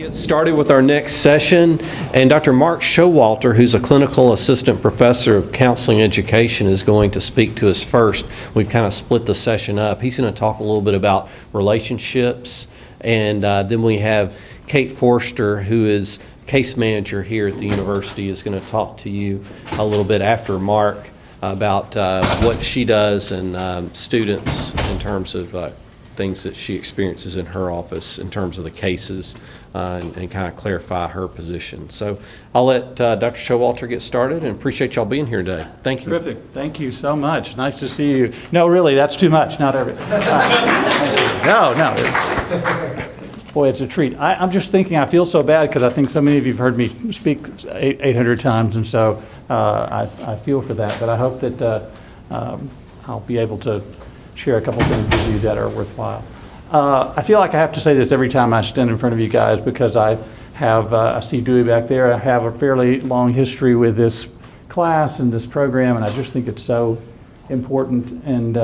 Get started with our next session, and Dr. Mark Showalter, who's a clinical assistant professor of counseling education, is going to speak to us first. We've kind of split the session up. He's going to talk a little bit about relationships, and then we have Kate Forster, who is case manager here at the university, is going to talk to you a little bit after Mark about what she does and students in terms of things that she experiences in her office in terms of the cases and kind of clarify her position. So I'll let Dr. Showalter get started, and appreciate y'all being here today. Thank you. Terrific. Thank you so much. Nice to see you. No, really, that's too much. Not every. No. Boy, it's a treat. I'm just thinking, I feel so bad because I think so many of you have heard me speak 800 times, and so I feel for that. But I hope that I'll be able to share a couple things with you that are worthwhile. I feel like I have to say this every time I stand in front of you guys because I see Dewey back there. I have a fairly long history with this class and this program, and I just think it's so important. And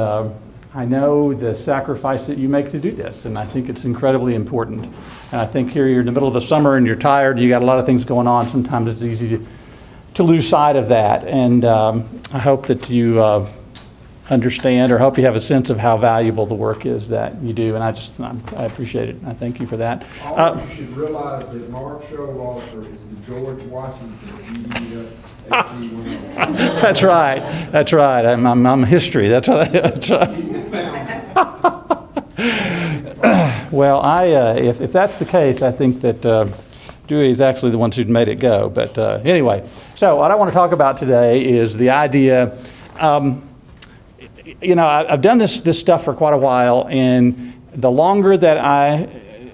I know the sacrifice that you make to do this, and I think it's incredibly important. And I think here you're in the middle of the summer and you're tired, you got a lot of things going on. Sometimes it's easy to lose sight of that. And I hope that you understand, or hope you have a sense of how valuable the work is that you do, and I appreciate it. I thank you for that. All of you should realize that Mark Showalter is the George Washington of UW-HE1. That's right. That's right. I'm history. That's right. Well, if that's the case, I think that Dewey is actually the one who made it go. But anyway, so what I want to talk about today is the idea. I've done this stuff for quite a while, and the longer that I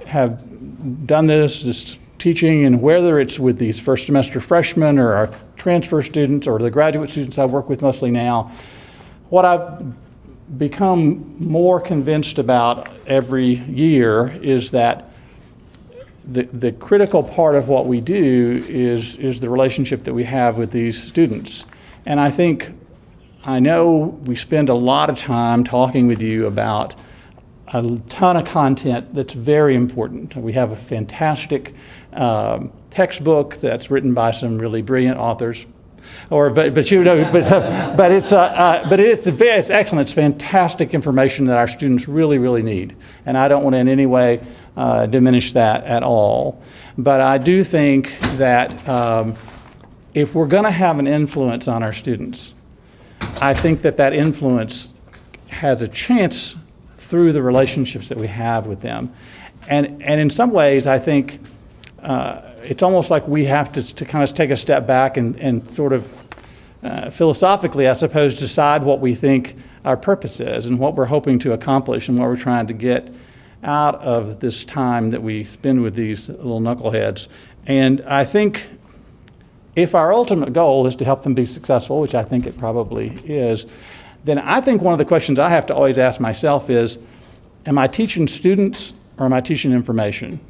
have done this teaching, and whether it's with these first semester freshmen or our transfer students or the graduate students I work with mostly now, what I've become more convinced about every year is that the critical part of what we do is the relationship that we have with these students. And I know we spend a lot of time talking with you about a ton of content that's very important. We have a fantastic textbook that's written by some really brilliant authors, but it's excellent. It's fantastic information that our students really, really need, and I don't want to in any way diminish that at all. But I do think that if we're going to have an influence on our students, I think that influence has a chance through the relationships that we have with them. And in some ways, I think it's almost like we have to kind of take a step back and sort of philosophically, I suppose, decide what we think our purpose is and what we're hoping to accomplish and what we're trying to get out of this time that we spend with these little knuckleheads. And I think if our ultimate goal is to help them be successful, which I think it probably is, then I think one of the questions I have to always ask myself is, am I teaching students or am I teaching information?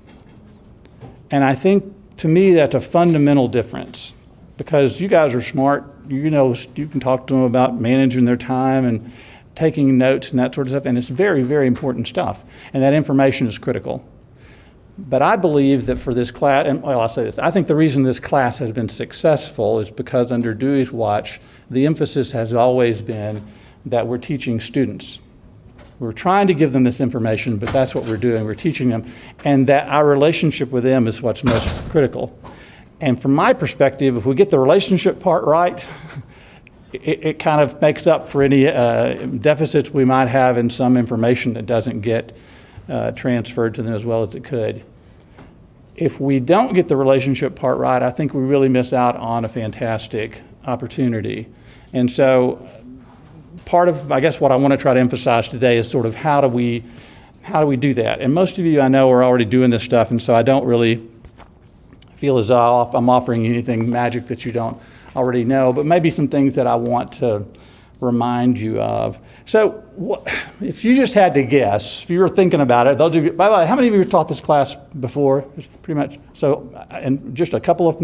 And I think, to me, that's a fundamental difference, because you guys are smart. You can talk to them about managing their time and taking notes and that sort of stuff, and it's very, very important stuff, and that information is critical. But I believe that for this class, and I'll say this, I think the reason this class has been successful is because under Dewey's watch, the emphasis has always been that we're teaching students. We're trying to give them this information, but that's what we're doing. We're teaching them, and that our relationship with them is what's most critical. And from my perspective, if we get the relationship part right, it kind of makes up for any deficits we might have in some information that doesn't get transferred to them as well as it could. If we don't get the relationship part right, I think we really miss out on a fantastic opportunity. And so part of, I guess, what I want to try to emphasize today is sort of how do we do that? And most of you I know are already doing this stuff, and so I don't really feel as though I'm offering anything magic that you don't already know, but maybe some things that I want to remind you of. So if you just had to guess, if you were thinking about it, those of you, by the way, how many of you have taught this class before? Pretty much. So, and just a couple of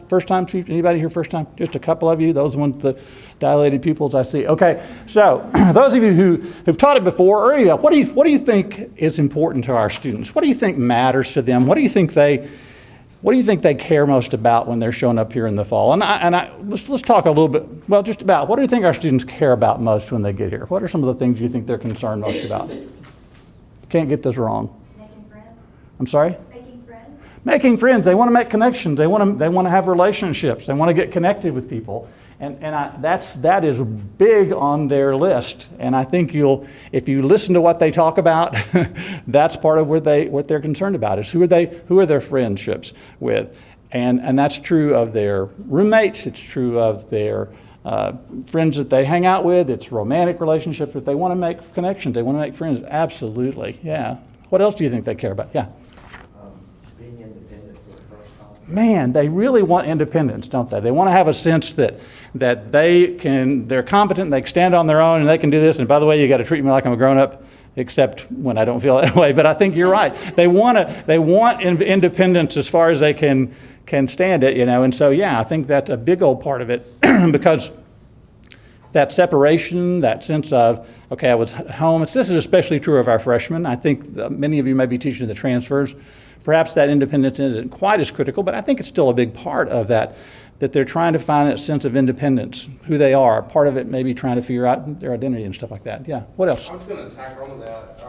first time, anybody here first time? Just a couple of you, those ones, the dilated pupils I see. Okay, so those of you who've taught it before, what do you think is important to our students? What do you think matters to them? What do you think they what do you think they care most about when they're showing up here in the fall? Let's talk a little bit, well, just about, what do you think our students care about most when they get here? What are some of the things you think they're concerned most about? Can't get this wrong. Making friends. I'm sorry? Making friends. Making friends. They want to make connections. They want to have relationships. They want to get connected with people. That is big on their list. And I think if you listen to what they talk about, that's part of what they're concerned about is who are their friendships with. And that's true of their roommates. It's true of their friends that they hang out with. It's romantic relationships, but they want to make connections. They want to make friends. Absolutely. Yeah. What else do you think they care about? Yeah. Being independent for the first time. Man, they really want independence, don't they? They want to have a sense that they're competent, they can stand on their own, and they can do this. And by the way, you got to treat me like I'm a grown-up, except when I don't feel that way. But I think you're right. They want independence as far as they can stand it, And so, yeah, I think that's a big old part of it because that separation, that sense of, okay, I was at home. This is especially true of our freshmen. I think many of you may be teaching the transfers. Perhaps that independence isn't quite as critical, but I think it's still a big part of that they're trying to find that sense of independence, who they are. Part of it may be trying to figure out their identity and stuff like that. Yeah, what else? I was going to tack on to that.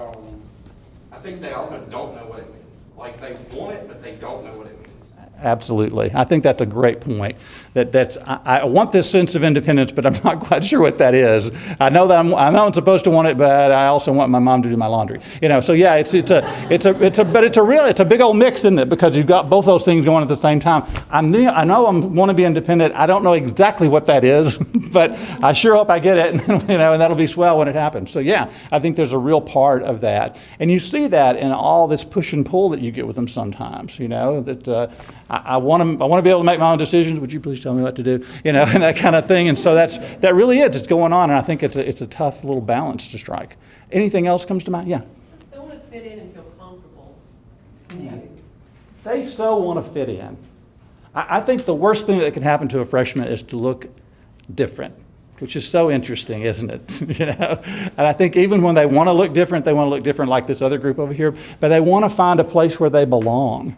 I think they also don't know what it means. Like, they want it, but they don't know what it means. Absolutely. I think that's a great point. I want this sense of independence, but I'm not quite sure what that is. I know I'm supposed to want it, but I also want my mom to do my laundry. So yeah, it's a big old mix, isn't it? Because you've got both those things going at the same time. I know I want to be independent. I don't know exactly what that is, but I sure hope I get it, and that'll be swell when it happens. So yeah, I think there's a real part of that. And you see that in all this push and pull that you get with them sometimes, that I want to be able to make my own decisions. Would you please tell me what to do? And that kind of thing. And so that really is. It's going on, and I think it's a tough little balance to strike. Anything else comes to mind? Yeah. They want to fit in and feel comfortable. They so want to fit in. I think the worst thing that can happen to a freshman is to look different, which is so interesting, isn't it? And I think even when they want to look different, they want to look different like this other group over here, but they want to find a place where they belong.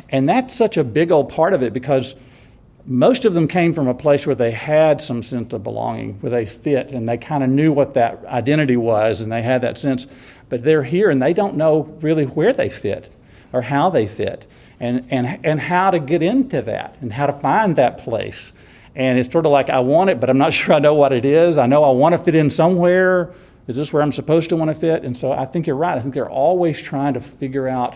And that's such a big old part of it because most of them came from a place where they had some sense of belonging, where they fit, and they kind of knew what that identity was, and they had that sense. But they're here, and they don't know really where they fit or how they fit and how to get into that and how to find that place. And it's sort of like, I want it, but I'm not sure I know what it is. I know I want to fit in somewhere. Is this where I'm supposed to want to fit? And so I think you're right. I think they're always trying to figure out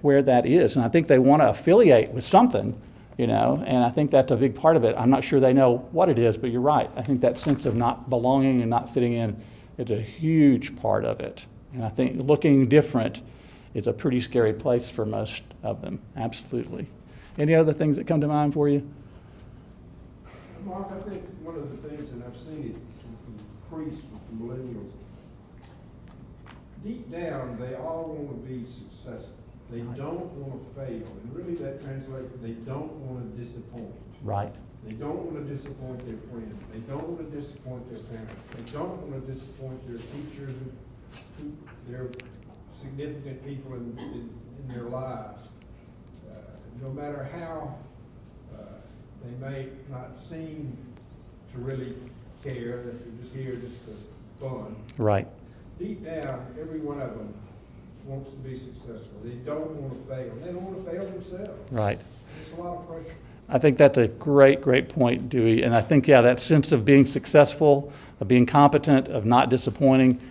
where that is. And I think they want to affiliate with something, and I think that's a big part of it. I'm not sure they know what it is, but you're right. I think that sense of not belonging and not fitting in is a huge part of it. And I think looking different is a pretty scary place for most of them. Absolutely. Any other things that come to mind for you? Mark, I think one of the things, and I've seen it increase with millennials, deep down, they all want to be successful. They don't want to fail, and really that translates, they don't want to disappoint. Right. They don't want to disappoint their friends. They don't want to disappoint their parents. They don't want to disappoint their teachers and their significant people in their lives. No matter how they may not seem to really care, that they're just here just for fun. Right. Deep down, every one of them wants to be successful. They don't want to fail. They don't want to fail themselves. Right. It's a lot of pressure. I think that's a great, great point, Dewey. And I think, yeah, that sense of being successful, of being competent, of not disappointing,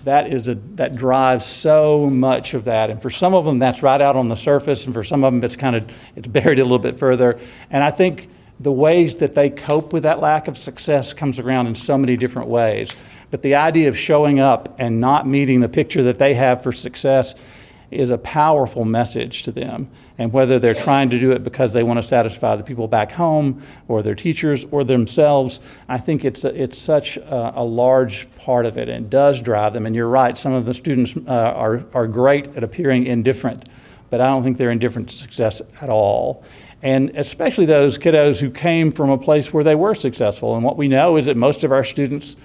that drives so much of that. And for some of them, that's right out on the surface, and for some of them, it's buried a little bit further. And I think the ways that they cope with that lack of success comes around in so many different ways. But the idea of showing up and not meeting the picture that they have for success is a powerful message to them. And whether they're trying to do it because they want to satisfy the people back home or their teachers or themselves, I think it's such a large part of it, and it does drive them. And you're right, some of the students are great at appearing indifferent, but I don't think they're indifferent to success at all. And especially those kiddos who came from a place where they were successful. And what we know is that most of our students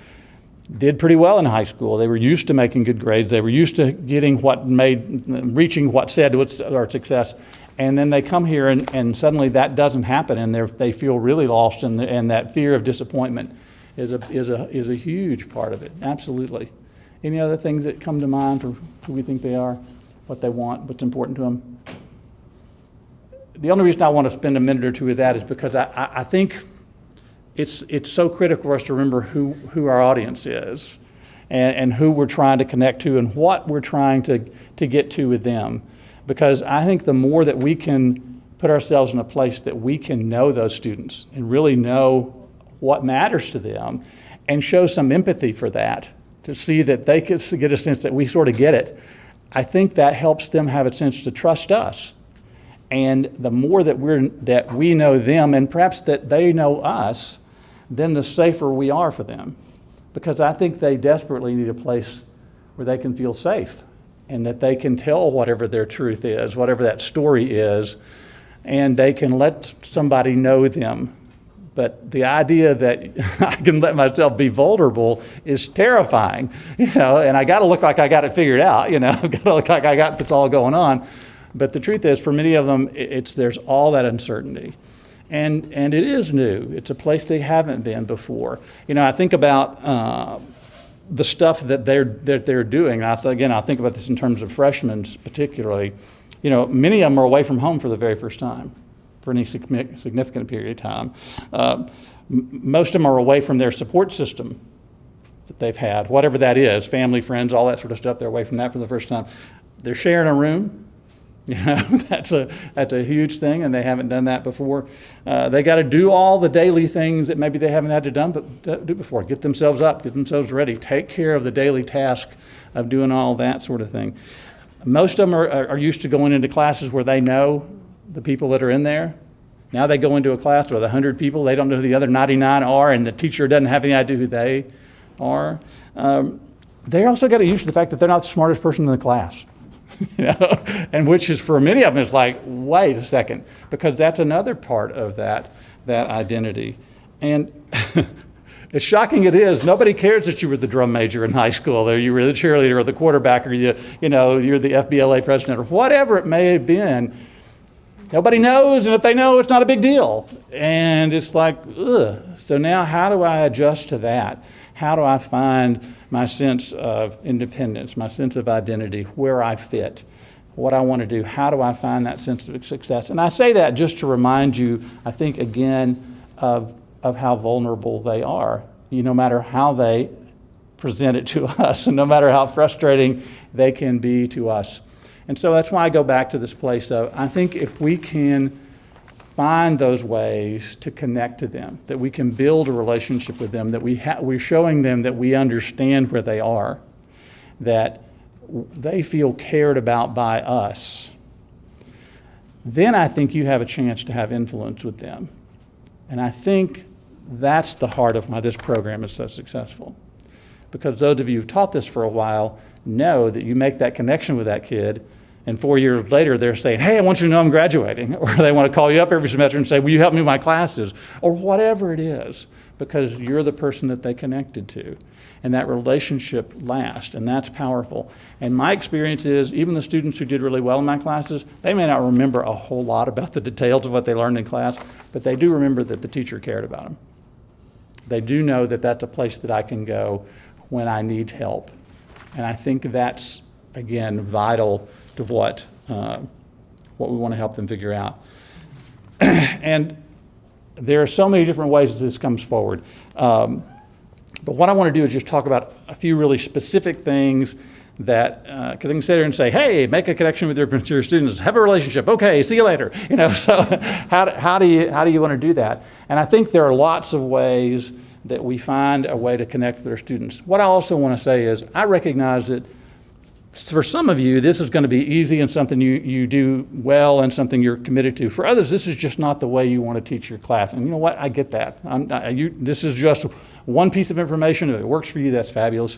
did pretty well in high school. They were used to making good grades. They were used to reaching what said was our success. And then they come here and suddenly that doesn't happen, and they feel really lost, and that fear of disappointment is a huge part of it, absolutely. Any other things that come to mind for who we think they are, what they want, what's important to them? The only reason I want to spend a minute or two with that is because I think it's so critical for us to remember who our audience is and who we're trying to connect to and what we're trying to get to with them. Because I think the more that we can put ourselves in a place that we can know those students and really know what matters to them and show some empathy for that, to see that they can get a sense that we sort of get it, I think that helps them have a sense to trust us. And the more that we know them, and perhaps that they know us, then the safer we are for them. Because I think they desperately need a place where they can feel safe and that they can tell whatever their truth is, whatever that story is, and they can let somebody know them. But the idea that I can let myself be vulnerable is terrifying, and I got to look like I got it figured out, I've got to look like I got this all going on. But the truth is, for many of them, there's all that uncertainty. And it is new. It's a place they haven't been before. I think about the stuff that they're doing. I think about this in terms of freshmen particularly. Many of them are away from home for the very first time, for any significant period of time. Most of them are away from their support system that they've had, whatever that is, family, friends, all that sort of stuff. They're away from that for the first time. They're sharing a room. That's a huge thing, and they haven't done that before. They got to do all the daily things that maybe they haven't had to do before. Get themselves up, get themselves ready, take care of the daily task of doing all that sort of thing. Most of them are used to going into classes where they know the people that are in there. Now they go into a class with 100 people, they don't know who the other 99 are, and the teacher doesn't have any idea who they are. They also got to use the fact that they're not the smartest person in the class. And which is, for many of them, it's like, wait a second, because that's another part of that identity. And as shocking it is, nobody cares that you were the drum major in high school, or you were the cheerleader or the quarterback, or you're the FBLA president, or whatever it may have been. Nobody knows, and if they know, it's not a big deal. And it's like, ugh. So now how do I adjust to that? How do I find my sense of independence, my sense of identity, where I fit, what I want to do? How do I find that sense of success? And I say that just to remind you, I think, again, of how vulnerable they are. No matter how they present it to us, and no matter how frustrating they can be to us. And so that's why I go back to this place of, I think if we can find those ways to connect to them, that we can build a relationship with them, that we're showing them that we understand where they are, that they feel cared about by us, then I think you have a chance to have influence with them. And I think that's the heart of why this program is so successful. Because those of you who've taught this for a while know that you make that connection with that kid, and 4 years later they're saying, hey, I want you to know I'm graduating. Or they want to call you up every semester and say, will you help me with my classes? Or whatever it is, because you're the person that they connected to. And that relationship lasts, and that's powerful. And my experience is, even the students who did really well in my classes, they may not remember a whole lot about the details of what they learned in class, but they do remember that the teacher cared about them. They do know that that's a place that I can go when I need help. And I think that's, again, vital to what we want to help them figure out. And there are so many different ways that this comes forward. But what I want to do is just talk about a few really specific things that, because I can sit here and say, hey, make a connection with your students, have a relationship, okay, see you later. So how do you want to do that? And I think there are lots of ways that we find a way to connect with our students. What I also want to say is, I recognize that for some of you, this is going to be easy and something you do well and something you're committed to. For others, this is just not the way you want to teach your class. And you know what? I get that. This is just one piece of information. If it works for you, that's fabulous.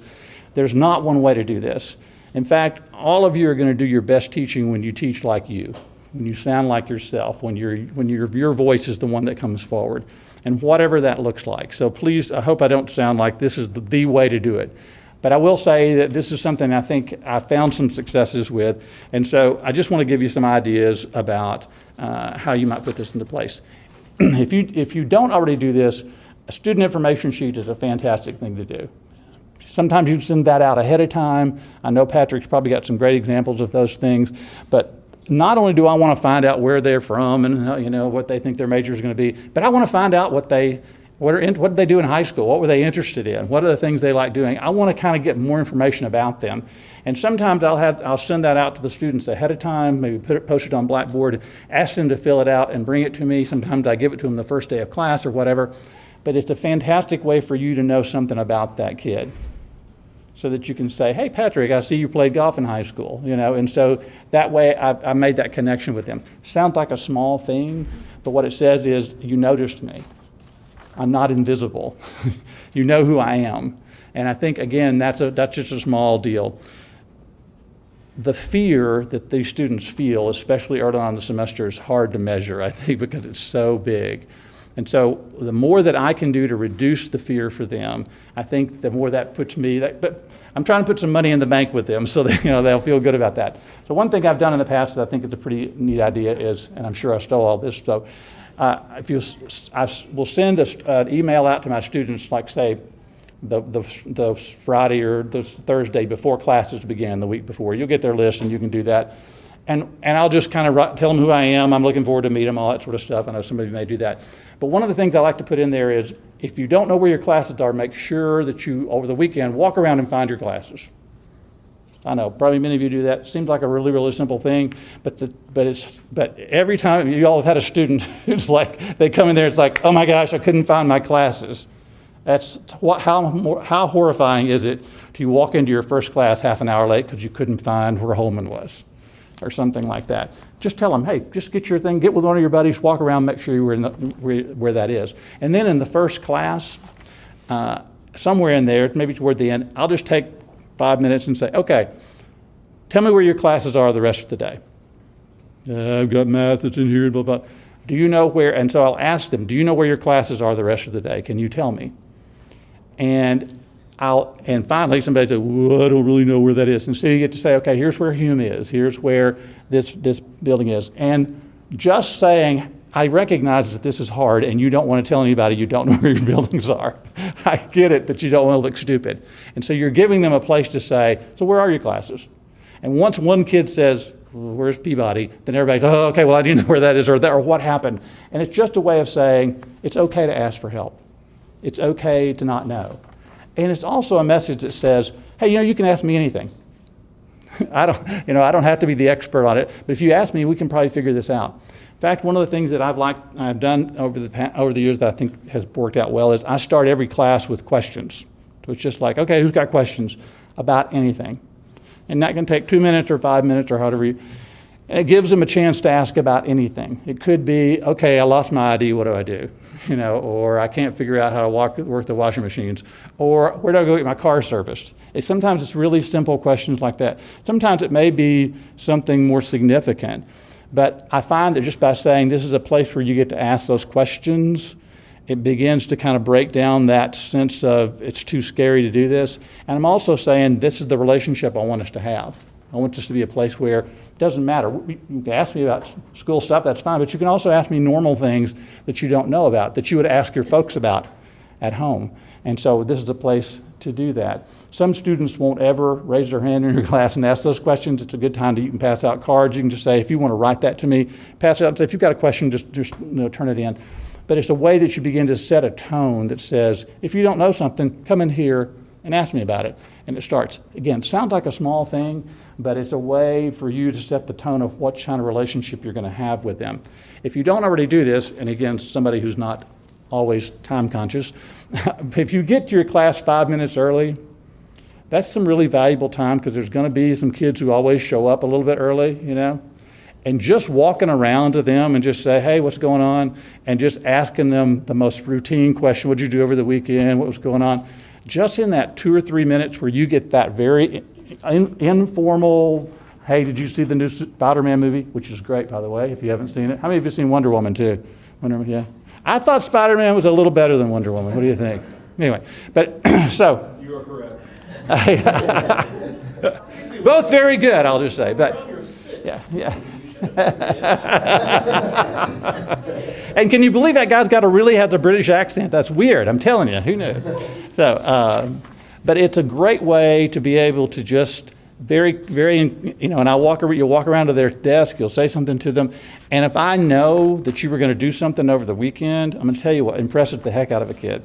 There's not one way to do this. In fact, all of you are going to do your best teaching when you teach like you, when you sound like yourself, when your voice is the one that comes forward, and whatever that looks like. So please, I hope I don't sound like this is the way to do it. But I will say that this is something I think I found some successes with. And so I just want to give you some ideas about how you might put this into place. If you don't already do this, a student information sheet is a fantastic thing to do. Sometimes you send that out ahead of time. I know Patrick's probably got some great examples of those things, but not only do I want to find out where they're from and what they think their major is going to be, but I want to find out what did they do in high school? What were they interested in? What are the things they like doing? I want to kind of get more information about them. And sometimes I'll send that out to the students ahead of time, maybe post it on Blackboard, ask them to fill it out and bring it to me. Sometimes I give it to them the first day of class or whatever. But it's a fantastic way for you to know something about that kid, so that you can say, hey, Patrick, I see you played golf in high school, and so that way I made that connection with them. Sounds like a small thing, but what it says is, you noticed me. I'm not invisible. You know who I am. And I think, again, that's just a small deal. The fear that these students feel, especially early on in the semester, is hard to measure, I think, because it's so big. And so the more that I can do to reduce the fear for them, I think the more that puts me, but I'm trying to put some money in the bank with them so that they'll feel good about that. So one thing I've done in the past that I think is a pretty neat idea is, and I'm sure I stole all this, so I will send an email out to my students, like say the Friday or the Thursday before classes begin, the week before. You'll get their list and you can do that. And I'll just kind of tell them who I am. I'm looking forward to meet them, all that sort of stuff. I know some of you may do that. But one of the things I like to put in there is, if you don't know where your classes are, make sure that you, over the weekend, walk around and find your classes. I know, probably many of you do that. Seems like a really, really simple thing, but every time you all have had a student who's like, they come in there, it's like, oh my gosh, I couldn't find my classes. How horrifying is it to walk into your first class half an hour late because you couldn't find where Holman was, or something like that. Just tell them, hey, just get your thing, get with one of your buddies, walk around, make sure you're where that is. And then in the first class, somewhere in there, maybe toward the end, I'll just take 5 minutes and say, okay, tell me where your classes are the rest of the day. I've got math that's in here, blah, blah. Do you know where, and so I'll ask them, do you know where your classes are the rest of the day? Can you tell me? And finally somebody said, well, I don't really know where that is. And so you get to say, okay, here's where Hume is. Here's where this building is. And just saying, I recognize that this is hard and you don't want to tell anybody you don't know where your buildings are. I get it that you don't want to look stupid. And so you're giving them a place to say, so where are your classes? And once one kid says, well, where's Peabody? Then everybody's, oh, okay, well, I didn't know where that is or what happened. And it's just a way of saying, it's okay to ask for help. It's okay to not know. And it's also a message that says, hey, you can ask me anything. I don't have to be the expert on it, but if you ask me, we can probably figure this out. In fact, one of the things that I've done over the years that I think has worked out well is I start every class with questions. So it's just like, okay, who's got questions about anything? And that can take 2 minutes or 5 minutes or however and it gives them a chance to ask about anything. It could be, okay, I lost my ID, what do I do? Or I can't figure out how to work the washing machines, or where do I go get my car serviced? Sometimes it's really simple questions like that. Sometimes it may be something more significant, but I find that just by saying this is a place where you get to ask those questions, it begins to kind of break down that sense of it's too scary to do this. And I'm also saying this is the relationship I want us to have. I want this to be a place where it doesn't matter. You can ask me about school stuff, that's fine, but you can also ask me normal things that you don't know about, that you would ask your folks about at home. And so this is a place to do that. Some students won't ever raise their hand in your class and ask those questions. It's a good time you can pass out cards. You can just say, if you want to write that to me, pass it out and say, if you've got a question, just turn it in. But it's a way that you begin to set a tone that says, if you don't know something, come in here and ask me about it. And it starts. Again, it sounds like a small thing, but it's a way for you to set the tone of what kind of relationship you're going to have with them. If you don't already do this, and again, somebody who's not always time conscious, if you get to your class 5 minutes early, that's some really valuable time, because there's going to be some kids who always show up a little bit early, and just walking around to them and just say, hey, what's going on? And just asking them the most routine question, what'd you do over the weekend? What was going on? Just in that 2 or 3 minutes where you get that very informal, hey, did you see the new Spider-Man movie? Which is great, by the way, if you haven't seen it. How many of you have seen Wonder Woman, too? Wonder Woman, yeah. I thought Spider-Man was a little better than Wonder Woman. What do you think? Anyway, but so. You are correct. Both very good, I'll just say, but, yeah. And can you believe that guy's really has a British accent? That's weird, I'm telling you, who knew? So, but it's a great way to be able to just very, and you'll walk around to their desk, you'll say something to them, and if I know that you were going to do something over the weekend, I'm going to tell you what impresses the heck out of a kid.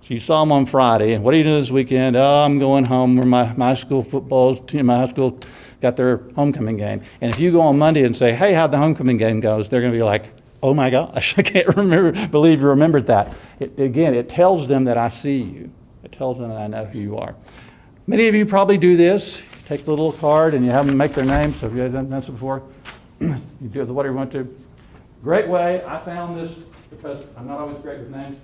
So you saw them on Friday, and what are you doing this weekend? Oh, I'm going home where my school football team, my high school got their homecoming game. And if you go on Monday and say, hey, how'd the homecoming game goes? They're going to be like, oh my gosh, I can't believe you remembered that. It tells them that I see you. It tells them that I know who you are. Many of you probably do this. You take the little card and you have them make their name. So if you haven't done this before, you do whatever you want to. Great way. I found this because I'm not always great with names.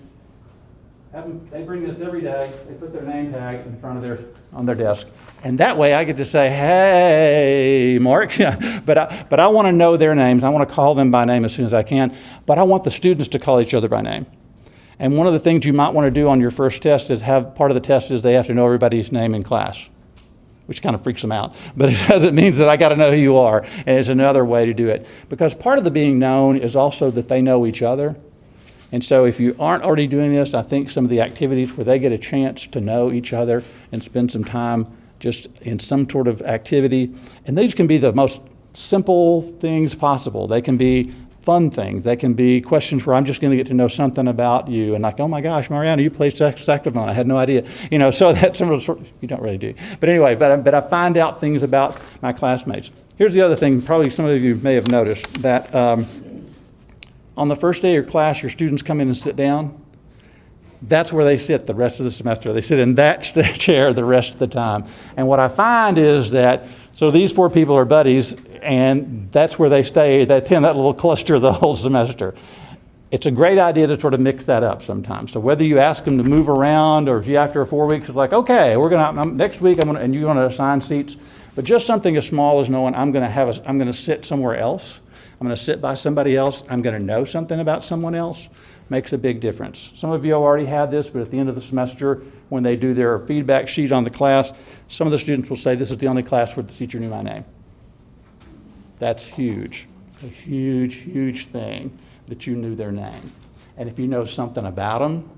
They bring this every day. They put their name tag in front of on their desk. And that way I get to say, hey, Mark. but I want to know their names. I want to call them by name as soon as I can. But I want the students to call each other by name. And one of the things you might want to do on your first test is part of the test is they have to know everybody's name in class, which kind of freaks them out. But it means that I got to know who you are. And it's another way to do it. Because part of the being known is also that they know each other. And so if you aren't already doing this, I think some of the activities where they get a chance to know each other and spend some time just in some sort of activity, and these can be the most simple things possible. They can be fun things. They can be questions where I'm just going to get to know something about you, and like, oh my gosh, Mariana, you play saxophone. I had no idea. So that's some of the sort you don't really do. But anyway, but I find out things about my classmates. Here's the other thing, probably some of you may have noticed, that on the first day of your class, your students come in and sit down. That's where they sit the rest of the semester. They sit in that chair the rest of the time. And what I find is that, so these 4 people are buddies, and that's where they stay. They attend that little cluster the whole semester. It's a great idea to sort of mix that up sometimes. So whether you ask them to move around, or if you after 4 weeks, it's like, okay, next week, and you want to assign seats, but just something as small as knowing I'm going to sit somewhere else. I'm going to sit by somebody else. I'm going to know something about someone else. Makes a big difference. Some of you have already had this, but at the end of the semester, when they do their feedback sheet on the class, some of the students will say, this is the only class where the teacher knew my name. That's huge. It's a huge, huge thing that you knew their name. And if you know something about them,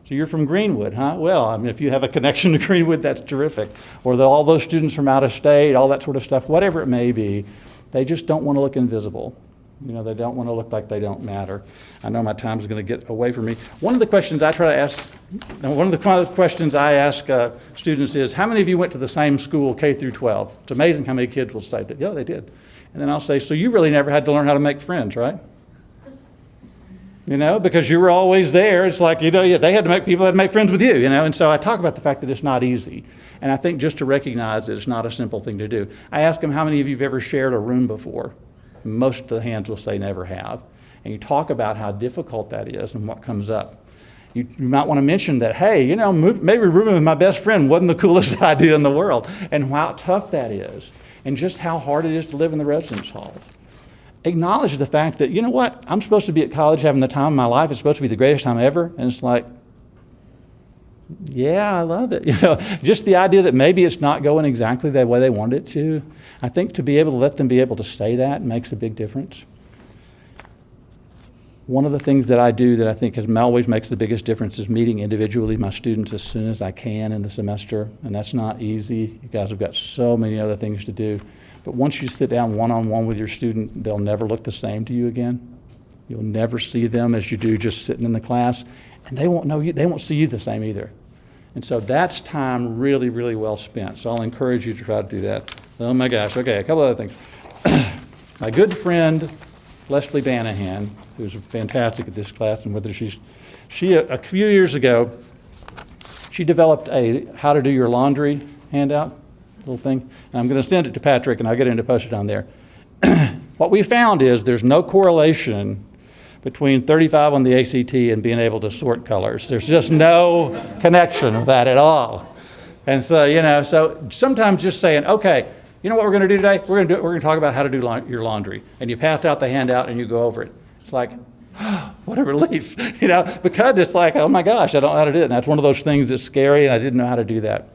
so you're from Greenwood, huh? Well, I mean, if you have a connection to Greenwood, that's terrific. Or all those students from out of state, all that sort of stuff, whatever it may be, they just don't want to look invisible. They don't want to look like they don't matter. I know my time is going to get away from me. One of the questions I ask students is, how many of you went to the same school, K through 12? It's amazing how many kids will say that, yeah, they did. And then I'll say, so you really never had to learn how to make friends, right? Because you were always there. It's like, they had to make people that make friends with you, And so I talk about the fact that it's not easy. And I think just to recognize that it's not a simple thing to do. I ask them, how many of you have ever shared a room before? Most of the hands will say never have. And you talk about how difficult that is and what comes up. You might want to mention that, hey, maybe rooming with my best friend wasn't the coolest idea in the world, and how tough that is, and just how hard it is to live in the residence halls. Acknowledge the fact that, you know what, I'm supposed to be at college having the time of my life. It's supposed to be the greatest time ever. And it's like, yeah, I love it. Just the idea that maybe it's not going exactly the way they want it to. I think to be able to let them be able to say that makes a big difference. One of the things that I do that I think always makes the biggest difference is meeting individually my students as soon as I can in the semester. And that's not easy. You guys have got so many other things to do. But once you sit down one-on-one with your student, they'll never look the same to you again. You'll never see them as you do just sitting in the class. And they won't know you. They won't see you the same either. And so that's time really, really well spent. So I'll encourage you to try to do that. Oh my gosh, okay, a couple other things. My good friend, Leslie Banahan, who's fantastic at this class, and whether she a few years ago, she developed a how to do your laundry handout, little thing. And I'm going to send it to Patrick, and I'll get him to post it on there. What we found is there's no correlation between 35 on the ACT and being able to sort colors. There's just no connection with that at all. And so, so sometimes just saying, okay, you know what we're going to do today? We're going to talk about how to do your laundry. And you pass out the handout and you go over it. It's like, what a relief, because it's like, oh my gosh, I don't know how to do it. And that's one of those things that's scary, and I didn't know how to do that.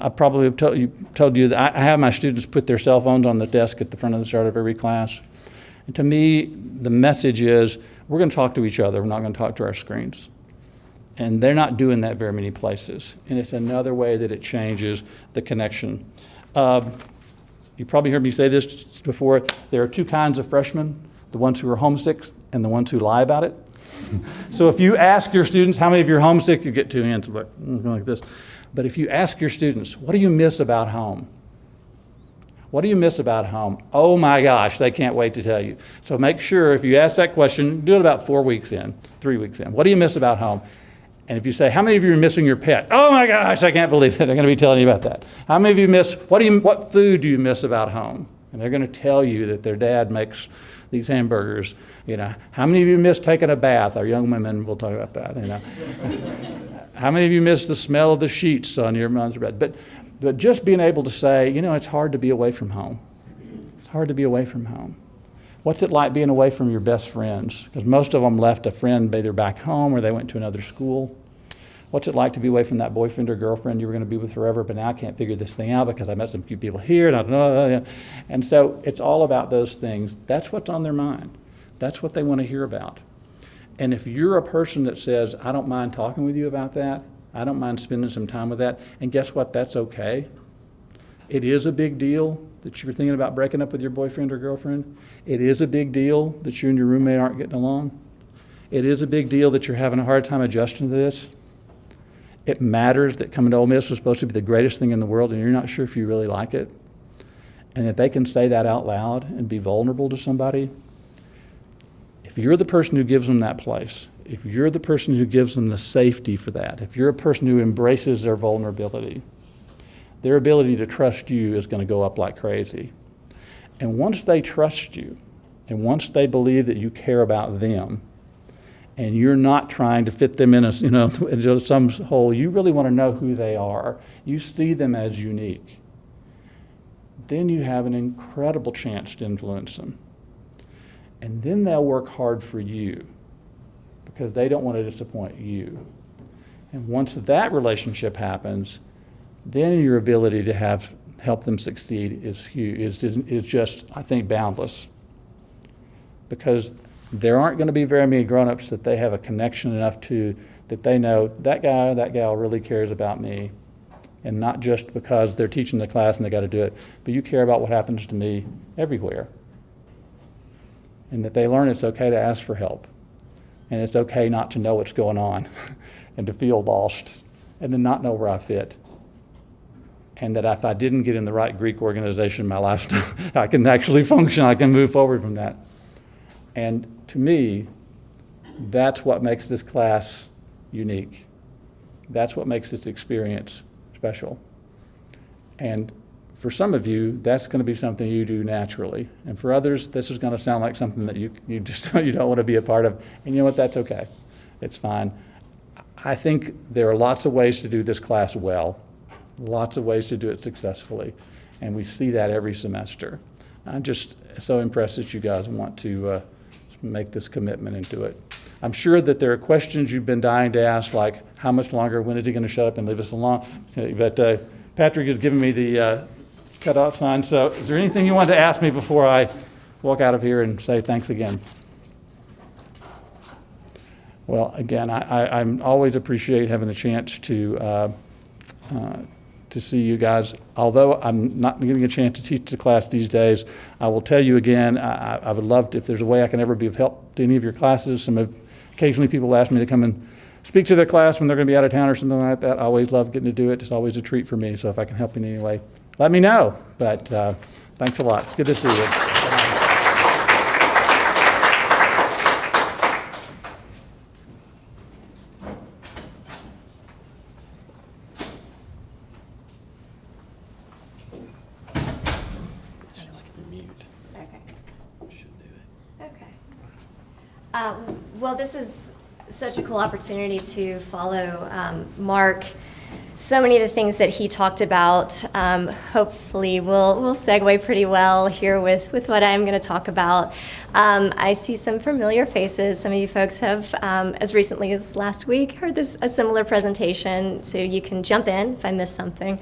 I probably have told you that I have my students put their cell phones on the desk at the front of the start of every class. And to me, the message is, we're going to talk to each other. We're not going to talk to our screens. And they're not doing that very many places. And it's another way that it changes the connection. You probably heard me say this before. There are two kinds of freshmen, the ones who are homesick and the ones who lie about it. So if you ask your students, how many of you are homesick, you get two hands like this. But if you ask your students, what do you miss about home? What do you miss about home? Oh my gosh, they can't wait to tell you. So make sure if you ask that question, do it about 4 weeks in, 3 weeks in. What do you miss about home? And if you say, how many of you are missing your pet? Oh my gosh, I can't believe that. They're going to be telling you about that. How many of you miss, what food do you miss about home? And they're going to tell you that their dad makes these hamburgers. You know, how many of you miss taking a bath? Our young women will talk about that. You know, how many of you miss the smell of the sheets on your mom's bed? But just being able to say, you know, it's hard to be away from home. It's hard to be away from home. What's it like being away from your best friends? Because most of them left a friend either back home or they went to another school. What's it like to be away from that boyfriend or girlfriend you were going to be with forever, but now I can't figure this thing out because I met some cute people here and I don't know. And so it's all about those things. That's what's on their mind. That's what they want to hear about. And if you're a person that says, I don't mind talking with you about that, I don't mind spending some time with that, and guess what? That's okay. It is a big deal that you're thinking about breaking up with your boyfriend or girlfriend. It is a big deal that you and your roommate aren't getting along. It is a big deal that you're having a hard time adjusting to this. It matters that coming to Ole Miss was supposed to be the greatest thing in the world and you're not sure if you really like it. And that they can say that out loud and be vulnerable to somebody. If you're the person who gives them that place, if you're the person who gives them the safety for that, if you're a person who embraces their vulnerability, their ability to trust you is going to go up like crazy. And once they trust you, and once they believe that you care about them, and you're not trying to fit them in into some hole, you really want to know who they are. You see them as unique. Then you have an incredible chance to influence them. And then they'll work hard for you because they don't want to disappoint you. And once that relationship happens, then your ability to help them succeed is huge, is just, I think, boundless. Because there aren't going to be very many grown-ups that they have a connection enough to that they know that guy or that gal really cares about me. And not just because they're teaching the class and they got to do it, but you care about what happens to me everywhere. And that they learn it's okay to ask for help. And it's okay not to know what's going on and to feel lost and to not know where I fit. And that if I didn't get in the right Greek organization in my life, I can actually function, I can move forward from that. And to me, that's what makes this class unique. That's what makes this experience special. And for some of you, that's going to be something you do naturally. And for others, this is going to sound like something that you just you don't want to be a part of. And you know what? That's okay. It's fine. I think there are lots of ways to do this class well, lots of ways to do it successfully. And we see that every semester. I'm just so impressed that you guys want to make this commitment and do it. I'm sure that there are questions you've been dying to ask, like how much longer, when is he going to shut up and leave us alone? But Patrick has given me the cutout sign. So is there anything you want to ask me before I walk out of here and say thanks again? Well, again, I always appreciate having a chance to see you guys. Although I'm not getting a chance to teach the class these days, I will tell you again, I would love to, if there's a way I can ever be of help to any of your classes. Occasionally people ask me to come and speak to their class when they're going to be out of town or something like that. I always love getting to do it. It's always a treat for me. So if I can help in any way, let me know. But thanks a lot. It's good to see you. Well, this is such a cool opportunity to follow Mark so many of the things that he talked about, hopefully will segue pretty well here with what I'm going to talk about. I see some familiar faces. Some of you folks have, as recently as last week, heard a similar presentation, so you can jump in if I missed something.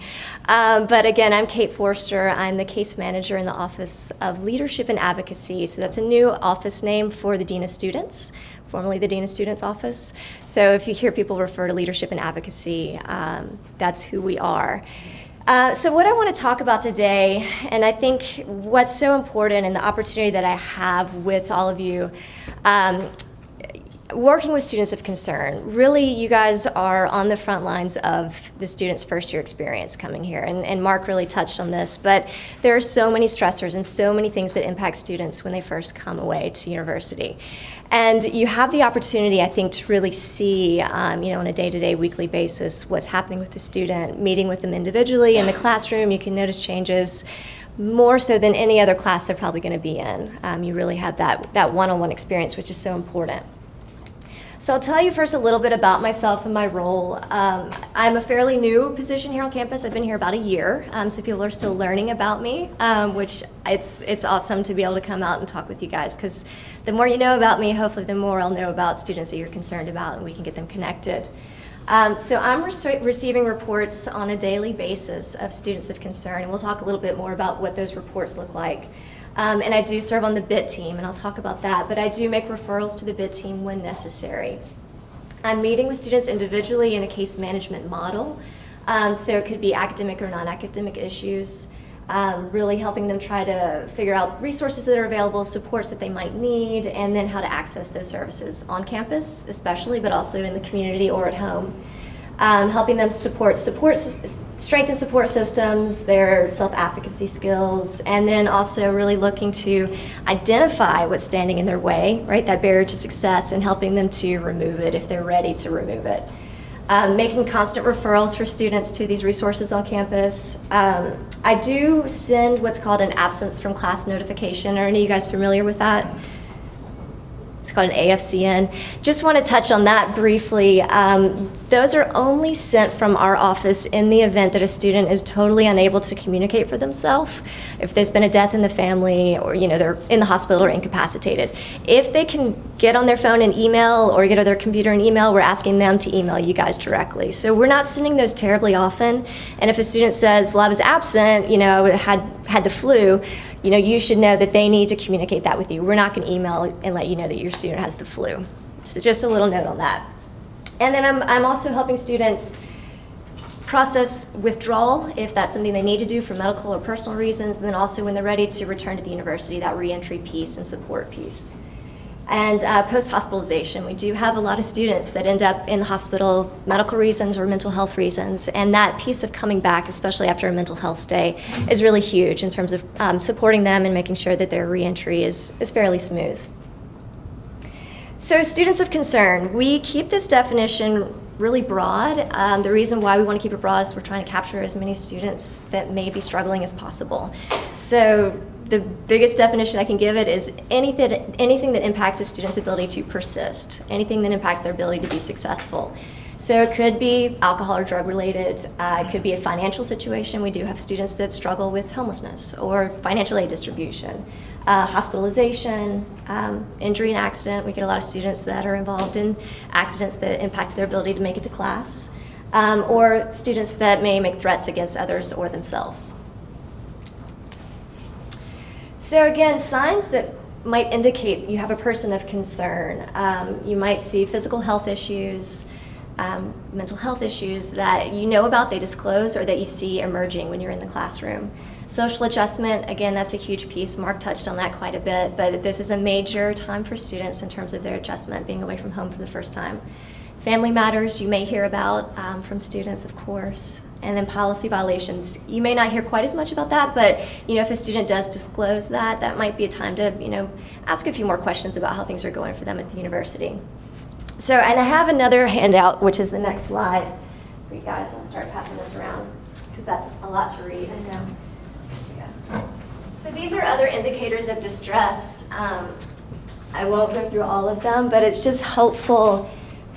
But again, I'm Kate Forster. I'm the case manager in the Office of Leadership and Advocacy. So that's a new office name for the Dean of Students, formerly the Dean of Students Office. So if you hear people refer to leadership and advocacy, that's who we are. So what I want to talk about today, and I think what's so important and the opportunity that I have with all of you, working with students of concern, really you guys are on the front lines of the students' first year experience coming here, and Mark really touched on this, but there are so many stressors and so many things that impact students when they first come away to university. And you have the opportunity, I think, to really see, on a day-to-day, weekly basis, what's happening with the student, meeting with them individually in the classroom. You can notice changes more so than any other class they're probably going to be in. You really have that one-on-one experience, which is so important. So I'll tell you first a little bit about myself and my role. I'm a fairly new position here on campus. I've been here about a year, so people are still learning about me, which it's awesome to be able to come out and talk with you guys, because the more you know about me, hopefully the more I'll know about students that you're concerned about, and we can get them connected. So I'm receiving reports on a daily basis of students of concern, and we'll talk a little bit more about what those reports look like. And I do serve on the BIT team, and I'll talk about that, but I do make referrals to the BIT team when necessary. I'm meeting with students individually in a case management model, so it could be academic or non-academic issues, really helping them try to figure out resources that are available, supports that they might need, and then how to access those services on campus especially, but also in the community or at home. Helping them strengthen support systems, their self-advocacy skills, and then also really looking to identify what's standing in their way, right, that barrier to success, and helping them to remove it if they're ready to remove it. Making constant referrals for students to these resources on campus. I do send what's called an absence from class notification. Are any of you guys familiar with that? It's called an AFCN. Just want to touch on that briefly. Those are only sent from our office in the event that a student is totally unable to communicate for themselves. If there's been a death in the family, or they're in the hospital or incapacitated. If they can get on their phone and email, or get on their computer and email, we're asking them to email you guys directly. So we're not sending those terribly often. And if a student says, well, I was absent, I had the flu, you should know that they need to communicate that with you. We're not going to email and let you know that your student has the flu. So just a little note on that. And then I'm also helping students process withdrawal, if that's something they need to do for medical or personal reasons, and then also when they're ready to return to the university, that reentry piece and support piece. And post-hospitalization, we do have a lot of students that end up in the hospital, medical reasons or mental health reasons, and that piece of coming back, especially after a mental health stay, is really huge in terms of supporting them and making sure that their reentry is fairly smooth. So students of concern, we keep this definition really broad. The reason why we want to keep it broad is we're trying to capture as many students that may be struggling as possible. So the biggest definition I can give it is anything that impacts a student's ability to persist, anything that impacts their ability to be successful. So it could be alcohol or drug related, it could be a financial situation. We do have students that struggle with homelessness or financial aid distribution, hospitalization, injury and accident. We get a lot of students that are involved in accidents that impact their ability to make it to class, or students that may make threats against others or themselves. So again, signs that might indicate you have a person of concern. You might see physical health issues, mental health issues that you know about, they disclose, or that you see emerging when you're in the classroom. Social adjustment, again, that's a huge piece. Mark touched on that quite a bit, but this is a major time for students in terms of their adjustment, being away from home for the first time. Family matters you may hear about from students, of course. And then policy violations. You may not hear quite as much about that, but if a student does disclose that, that might be a time to ask a few more questions about how things are going for them at the university. So, and I have another handout, which is the next slide for you guys. I'll start passing this around because that's a lot to read, I know. Yeah. So these are other indicators of distress. I won't go through all of them, but it's just helpful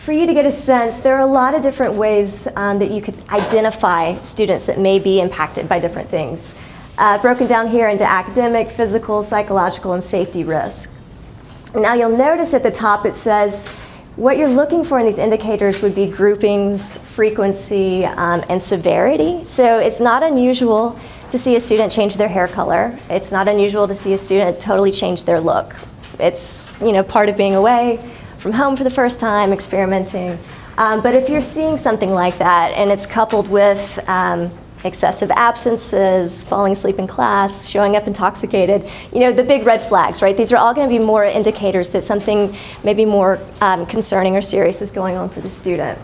for you to get a sense, there are a lot of different ways that you could identify students that may be impacted by different things. Broken down here into academic, physical, psychological, and safety risk. Now you'll notice at the top it says what you're looking for in these indicators would be groupings, frequency, and severity. So it's not unusual to see a student change their hair color. It's not unusual to see a student totally change their look. It's part of being away from home for the first time, experimenting. But if you're seeing something like that and it's coupled with excessive absences, falling asleep in class, showing up intoxicated, the big red flags, right? These are all going to be more indicators that something maybe more concerning or serious is going on for the student.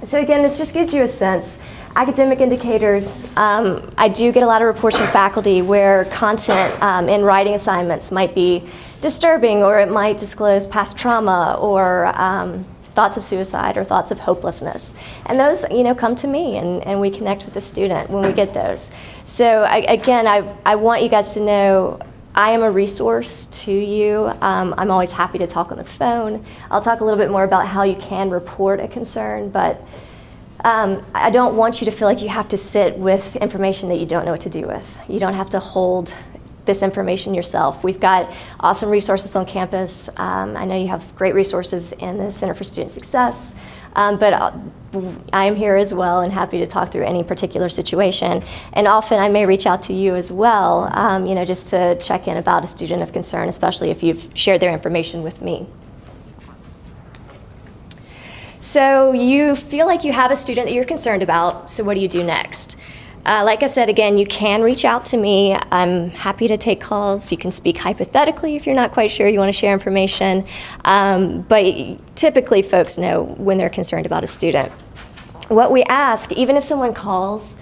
So again, this just gives you a sense. Academic indicators, I do get a lot of reports from faculty where content in writing assignments might be disturbing, or it might disclose past trauma or thoughts of suicide or thoughts of hopelessness. And those, come to me and we connect with the student when we get those. So I want you guys to know I am a resource to you. I'm always happy to talk on the phone. I'll talk a little bit more about how you can report a concern, but I don't want you to feel like you have to sit with information that you don't know what to do with. You don't have to hold this information yourself. We've got awesome resources on campus. I know you have great resources in the Center for Student Success, but I am here as well and happy to talk through any particular situation. And often I may reach out to you as well, just to check in about a student of concern, especially if you've shared their information with me. So you feel like you have a student that you're concerned about, so what do you do next? Like I said, again, you can reach out to me. I'm happy to take calls. You can speak hypothetically if you're not quite sure you want to share information. But typically folks know when they're concerned about a student. What we ask, even if someone calls,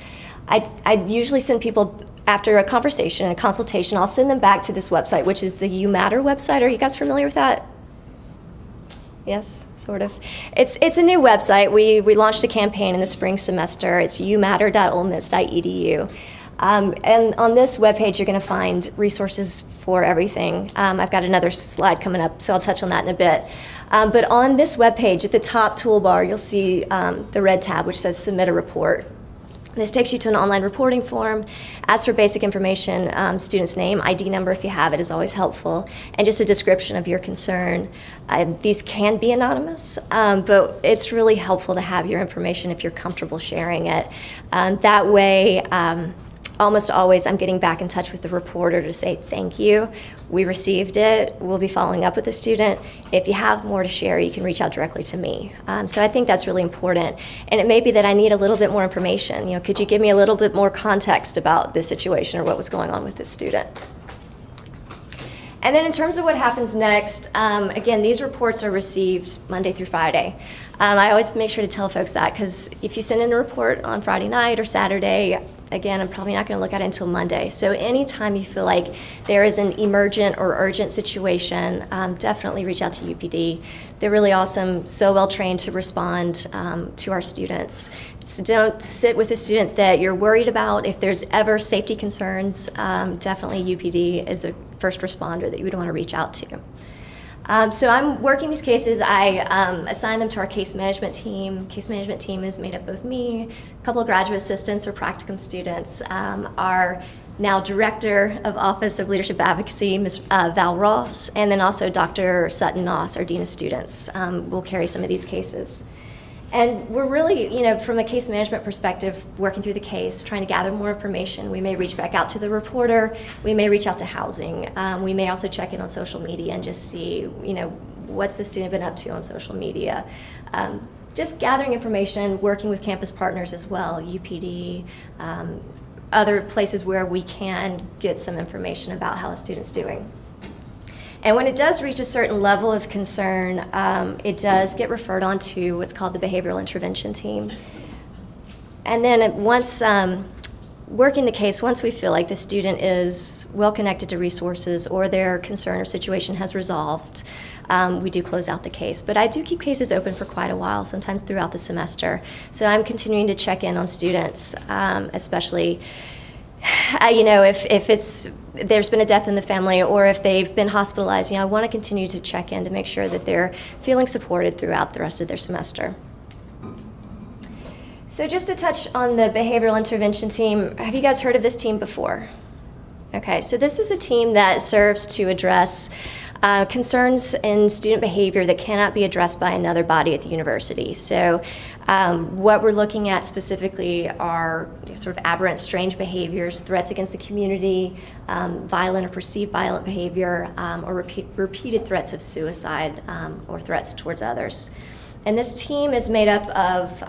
I usually send people, after a conversation, a consultation, I'll send them back to this website, which is the You Matter website. Are you guys familiar with that? Yes, sort of. It's a new website. We launched a campaign in the spring semester. It's youmatter.olemiss.edu. And on this webpage, you're going to find resources for everything. I've got another slide coming up, so I'll touch on that in a bit. But on this webpage, at the top toolbar, you'll see the red tab, which says Submit a Report. This takes you to an online reporting form, asks for basic information, student's name, ID number if you have it is always helpful, and just a description of your concern. These can be anonymous, but it's really helpful to have your information if you're comfortable sharing it. That way, almost always I'm getting back in touch with the reporter to say thank you, we received it, we'll be following up with the student. If you have more to share, you can reach out directly to me. So I think that's really important. And it may be that I need a little bit more information. Could you give me a little bit more context about this situation or what was going on with this student? And then in terms of what happens next, again, these reports are received Monday through Friday. I always make sure to tell folks that, because if you send in a report on Friday night or Saturday, again, I'm probably not going to look at it until Monday. So anytime you feel like there is an emergent or urgent situation, definitely reach out to UPD. They're really awesome, so well trained to respond to our students. So don't sit with a student that you're worried about. If there's ever safety concerns, definitely UPD is a first responder that you would want to reach out to. So I'm working these cases. I assign them to our case management team. Case management team is made up of me, a couple of graduate assistants or practicum students, our now Director of Office of Leadership Advocacy, Ms. Val Ross, and then also Dr. Sutton Noss, our Dean of Students, will carry some of these cases. And we're really, from a case management perspective, working through the case, trying to gather more information. We may reach back out to the reporter. We may reach out to housing. We may also check in on social media and just see, what's the student been up to on social media. Just gathering information, working with campus partners as well, UPD, other places where we can get some information about how the student's doing. And when it does reach a certain level of concern, it does get referred on to what's called the behavioral intervention team. And then once working the case, once we feel like the student is well connected to resources or their concern or situation has resolved, we do close out the case. But I do keep cases open for quite a while, sometimes throughout the semester. So I'm continuing to check in on students, especially if there's been a death in the family or if they've been hospitalized, I want to continue to check in to make sure that they're feeling supported throughout the rest of their semester. So just to touch on the behavioral intervention team, have you guys heard of this team before? Okay, so this is a team that serves to address concerns in student behavior that cannot be addressed by another body at the university. So what we're looking at specifically are sort of aberrant, strange behaviors, threats against the community, violent or perceived violent behavior, or repeated threats of suicide or threats towards others. And this team is made up of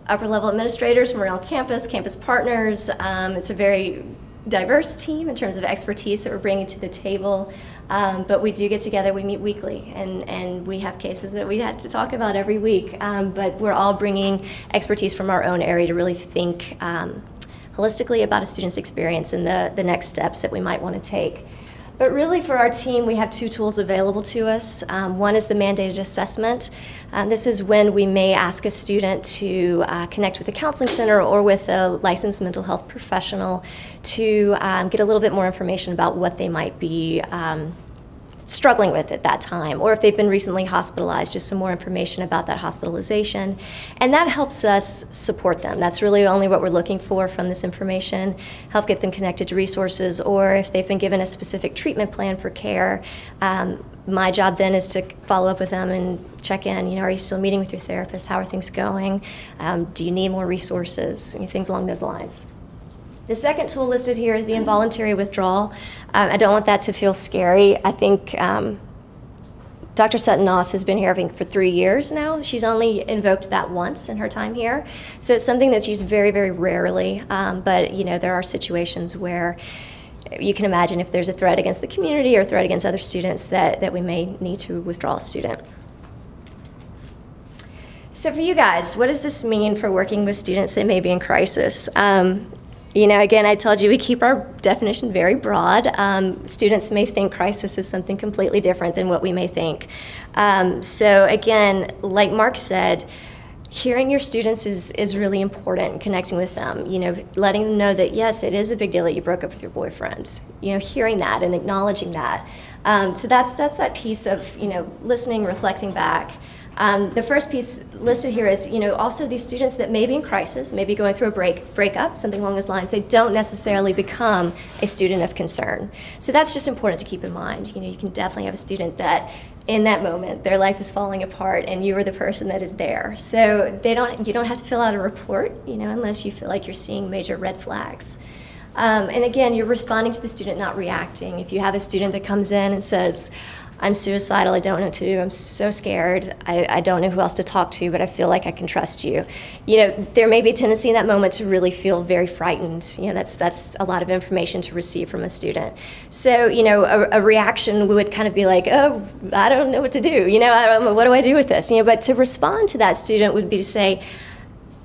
upper-level administrators from around campus, campus partners. It's a very diverse team in terms of expertise that we're bringing to the table, but we do get together, we meet weekly, and we have cases that we have to talk about every week, but we're all bringing expertise from our own area to really think holistically about a student's experience and the next steps that we might want to take. But really for our team, we have two tools available to us. One is the mandated assessment. This is when we may ask a student to connect with a counseling center or with a licensed mental health professional to get a little bit more information about what they might be struggling with at that time, or if they've been recently hospitalized, just some more information about that hospitalization. And that helps us support them. That's really only what we're looking for from this information, help get them connected to resources, or if they've been given a specific treatment plan for care, my job then is to follow up with them and check in, are you still meeting with your therapist? How are things going? Do you need more resources? Things along those lines. The second tool listed here is the involuntary withdrawal. I don't want that to feel scary. I think Dr. Sutton-Noss has been here, I think, for 3 years now. She's only invoked that once in her time here. So it's something that's used very, very rarely. But, there are situations where you can imagine if there's a threat against the community or a threat against other students that we may need to withdraw a student. So for you guys, what does this mean for working with students that may be in crisis? Again, I told you we keep our definition very broad. Students may think crisis is something completely different than what we may think. So again, like Mark said, hearing your students is really important, connecting with them, letting them know that, yes, it is a big deal that you broke up with your boyfriend, hearing that and acknowledging that. So that's that piece of, listening, reflecting back. The first piece listed here is, also these students that may be in crisis, maybe going through a breakup, something along those lines, they don't necessarily become a student of concern. So that's just important to keep in mind. You can definitely have a student that in that moment, their life is falling apart and you are the person that is there. So you don't have to fill out a report, unless you feel like you're seeing major red flags. And again, you're responding to the student, not reacting. If you have a student that comes in and says, I'm suicidal, I don't know what to do, I'm so scared, I don't know who else to talk to, but I feel like I can trust you. There may be a tendency in that moment to really feel very frightened. That's a lot of information to receive from a student. So, a reaction would kind of be like, oh, I don't know what to do, what do I do with this? But to respond to that student would be to say,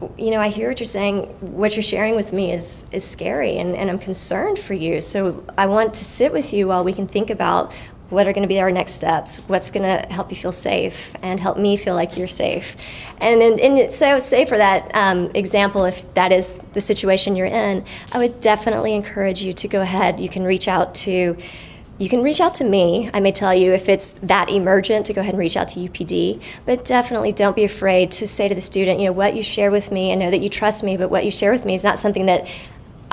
I hear what you're saying, what you're sharing with me is scary, and I'm concerned for you. So I want to sit with you while we can think about what are going to be our next steps, what's going to help you feel safe and help me feel like you're safe. And so say for that example, if that is the situation you're in, I would definitely encourage you to go ahead. You can reach out to me. I may tell you if it's that emergent to go ahead and reach out to UPD, but definitely don't be afraid to say to the student, what you share with me, I know that you trust me, but what you share with me is not something that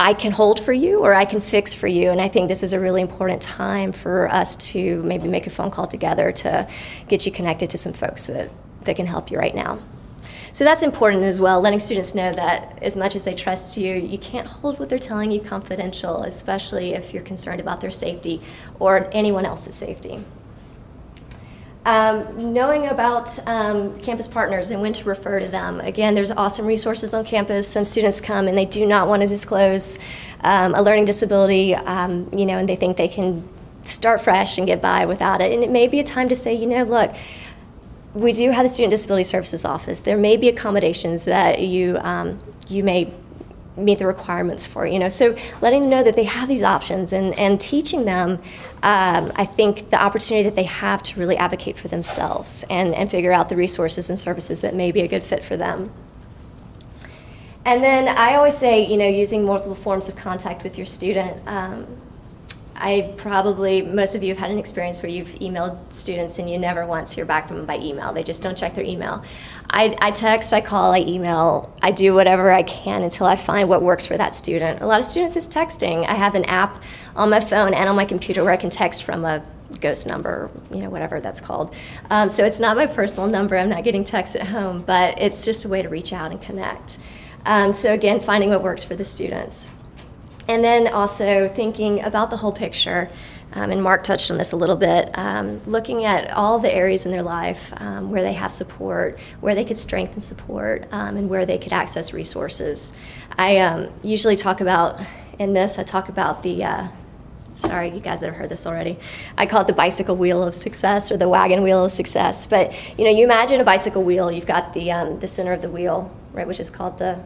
I can hold for you or I can fix for you. And I think this is a really important time for us to maybe make a phone call together to get you connected to some folks that can help you right now. So that's important as well, letting students know that as much as they trust you, you can't hold what they're telling you confidential, especially if you're concerned about their safety or anyone else's safety. Knowing about campus partners and when to refer to them. Again, there's awesome resources on campus. Some students come and they do not want to disclose a learning disability, and they think they can start fresh and get by without it. And it may be a time to say, look, we do have the Student Disability Services Office. There may be accommodations that you may meet the requirements for, So letting them know that they have these options and teaching them, I think, the opportunity that they have to really advocate for themselves and figure out the resources and services that may be a good fit for them. And then I always say, using multiple forms of contact with your student. Most of you have had an experience where you've emailed students and you never once hear back from them by email. They just don't check their email. I text, I call, I email, I do whatever I can until I find what works for that student. A lot of students is texting. I have an app on my phone and on my computer where I can text from a ghost number, whatever that's called. So it's not my personal number. I'm not getting texts at home, but it's just a way to reach out and connect. So again, finding what works for the students. And then also thinking about the whole picture, and Mark touched on this a little bit, looking at all the areas in their life where they have support, where they could strengthen support, and where they could access resources. I usually talk about, I talk about the, sorry, you guys that have heard this already, I call it the bicycle wheel of success or the wagon wheel of success. But you imagine a bicycle wheel, you've got the center of the wheel, right, which is called I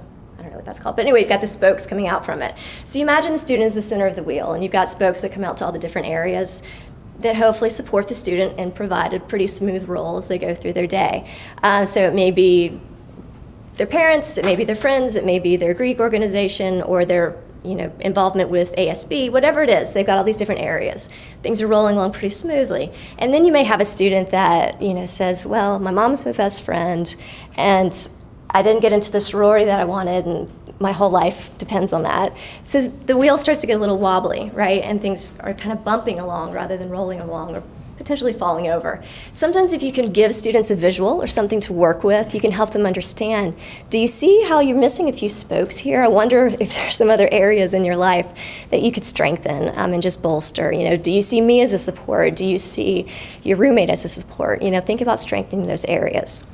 don't know what that's called, but anyway, you've got the spokes coming out from it. So you imagine the student is the center of the wheel, and you've got spokes that come out to all the different areas that hopefully support the student and provide a pretty smooth roll as they go through their day. So it may be their parents, it may be their friends, it may be their Greek organization, or their involvement with ASB, whatever it is, they've got all these different areas. Things are rolling along pretty smoothly. And then you may have a student that, says, well, my mom's my best friend, and I didn't get into the sorority that I wanted, and my whole life depends on that. So the wheel starts to get a little wobbly, right? And things are kind of bumping along rather than rolling along or potentially falling over. Sometimes if you can give students a visual or something to work with, you can help them understand, do you see how you're missing a few spokes here? I wonder if there's some other areas in your life that you could strengthen and just bolster. Do you see me as a support? Do you see your roommate as a support? Think about strengthening those areas.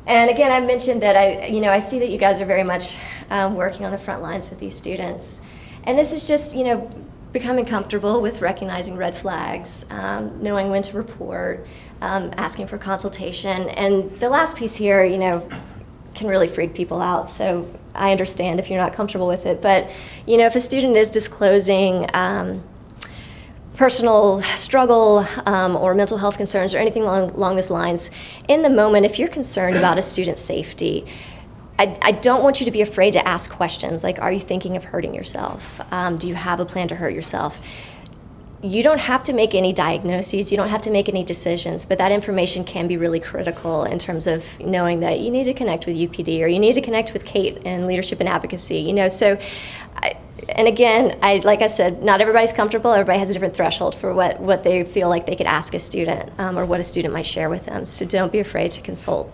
And again, I mentioned that I see that you guys are very much working on the front lines with these students. And this is just, becoming comfortable with recognizing red flags, knowing when to report, asking for consultation. And the last piece here, can really freak people out. So I understand if you're not comfortable with it. But, if a student is disclosing personal struggle or mental health concerns or anything along those lines, in the moment, if you're concerned about a student's safety, I don't want you to be afraid to ask questions like, are you thinking of hurting yourself? Do you have a plan to hurt yourself? You don't have to make any diagnoses, you don't have to make any decisions, but that information can be really critical in terms of knowing that you need to connect with UPD or you need to connect with Kate in leadership and advocacy. And again, like I said, not everybody's comfortable. Everybody has a different threshold for what they feel like they could ask a student or what a student might share with them. So don't be afraid to consult.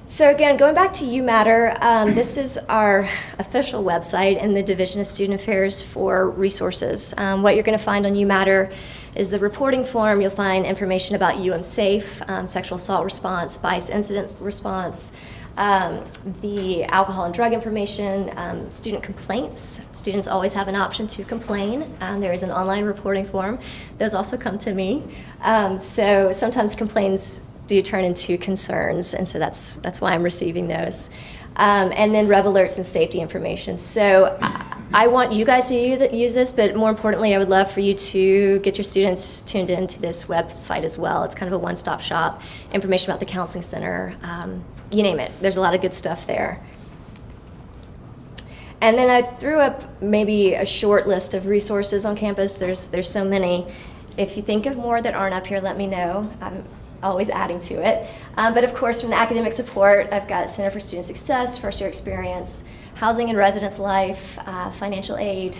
So again, going back to UMatter, this is our official website in the Division of Student Affairs for resources. What you're going to find on UMatter is the reporting form. You'll find information about Safe, sexual assault response, bias incident response, the alcohol and drug information, student complaints. Students always have an option to complain. There is an online reporting form. Those also come to me. So sometimes complaints do turn into concerns, and so that's why I'm receiving those. And then Rev alerts and safety information. So I want you guys to use this, but more importantly, I would love for you to get your students tuned into this website as well. It's kind of a one-stop shop, information about the counseling center, you name it. There's a lot of good stuff there. And then I threw up maybe a short list of resources on campus. There's so many. If you think of more that aren't up here, let me know. I'm always adding to it. But of course, from the academic support, I've got Center for Student Success, First Year Experience, Housing and Residence Life, Financial Aid,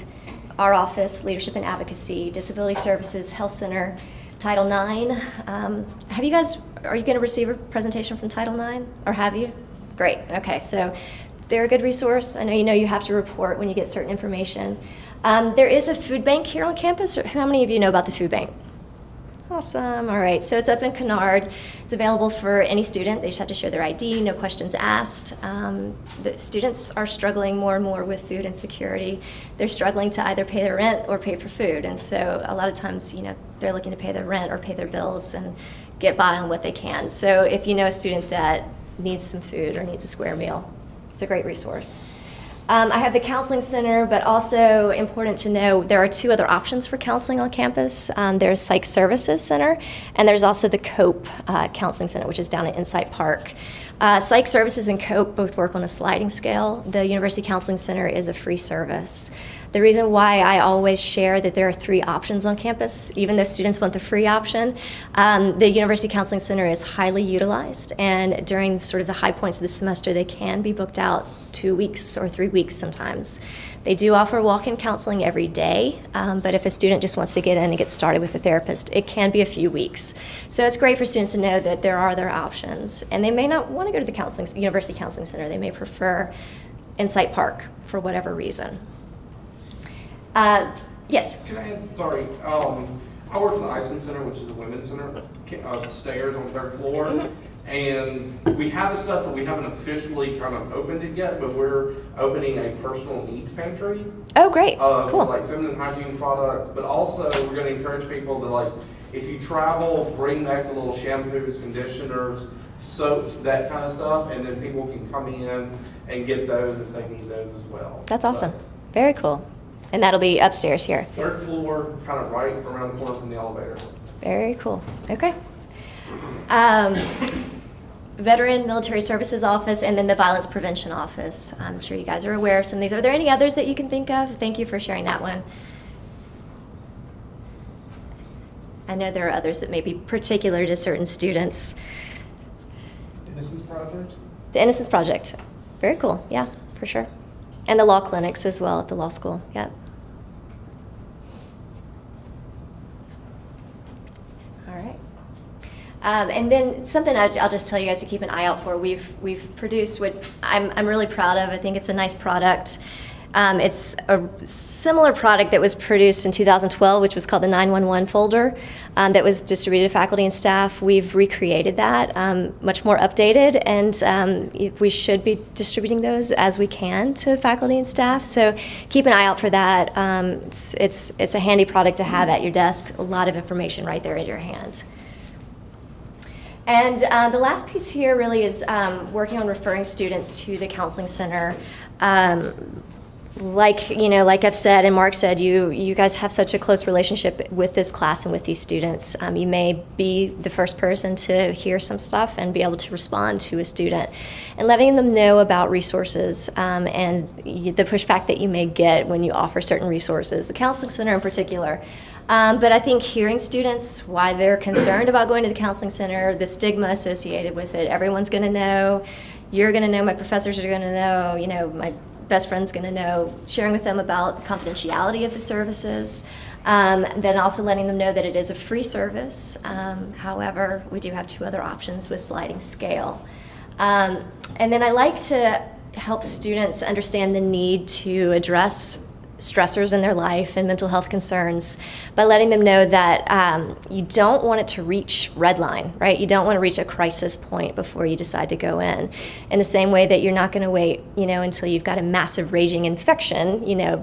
our office, Leadership and Advocacy, Disability Services, Health Center, Title IX. Are you going to receive a presentation from Title IX, or have you? Great, okay, so they're a good resource. I know you have to report when you get certain information. There is a food bank here on campus. How many of you know about the food bank? Awesome, all right, so it's up in Kennard. It's available for any student. They just have to show their ID, no questions asked. The students are struggling more and more with food insecurity. They're struggling to either pay their rent or pay for food, and so a lot of times, they're looking to pay their rent or pay their bills and get by on what they can. So if you know a student that needs some food or needs a square meal, it's a great resource. I have the counseling center, but also important to know there are two other options for counseling on campus. There's Psych Services Center, and there's also the COPE Counseling Center, which is down at Insight Park. Psych Services and COPE both work on a sliding scale. The University Counseling Center is a free service. The reason why I always share that there are 3 options on campus, even though students want the free option, the University Counseling Center is highly utilized, and during sort of the high points of the semester, they can be booked out 2 weeks or 3 weeks sometimes. They do offer walk-in counseling every day, but if a student just wants to get in and get started with a therapist, it can be a few weeks. So it's great for students to know that there are other options, and they may not want to go to the University Counseling Center. They may prefer Insight Park for whatever reason. Yes? Can I add, sorry, I work for the Iceland Center, which is a women's center, upstairs on the 3rd floor. And we have the stuff, but we haven't officially kind of opened it yet, but we're opening a personal needs pantry. Oh, great. For Cool. like feminine hygiene products, but also we're gonna encourage people to like, if you travel, bring back the little shampoos, conditioners, soaps, that kind of stuff, and then people can come in and get those if they need those as well. That's awesome. Very cool. And that'll be upstairs here. 3rd floor, kind of right around the corner from the elevator. Very cool. Okay. Veteran Military Services Office, and then the Violence Prevention Office. I'm sure you guys are aware of some of these. Are there any others that you can think of? Thank you for sharing that one. I know there are others that may be particular to certain students. Innocence Project? The Innocence Project. Very cool. Yeah, for sure. And the law clinics as well at the law school. Yeah. All right. And then something I'll just tell you guys to keep an eye out for. We've produced what I'm really proud of. I think it's a nice product. It's a similar product that was produced in 2012, which was called the 911 folder, that was distributed to faculty and staff. We've recreated that, much more updated, and we should be distributing those as we can to faculty and staff. So keep an eye out for that. It's a handy product to have at your desk. A lot of information right there in your hand. And the last piece here really is working on referring students to the counseling center. Like I've said and Mark said, you guys have such a close relationship with this class and with these students. You may be the first person to hear some stuff and be able to respond to a student, and letting them know about resources and the pushback that you may get when you offer certain resources, the counseling center in particular. But I think hearing students, why they're concerned about going to the counseling center, the stigma associated with it, everyone's going to know, you're going to know, my professors are going to know, my best friend's going to know, sharing with them about the confidentiality of the services, then also letting them know that it is a free service. However, we do have 2 other options with sliding scale. And then I like to help students understand the need to address stressors in their life and mental health concerns by letting them know that you don't want it to reach redline, right? You don't want to reach a crisis point before you decide to go in the same way that you're not going to wait, until you've got a massive raging infection,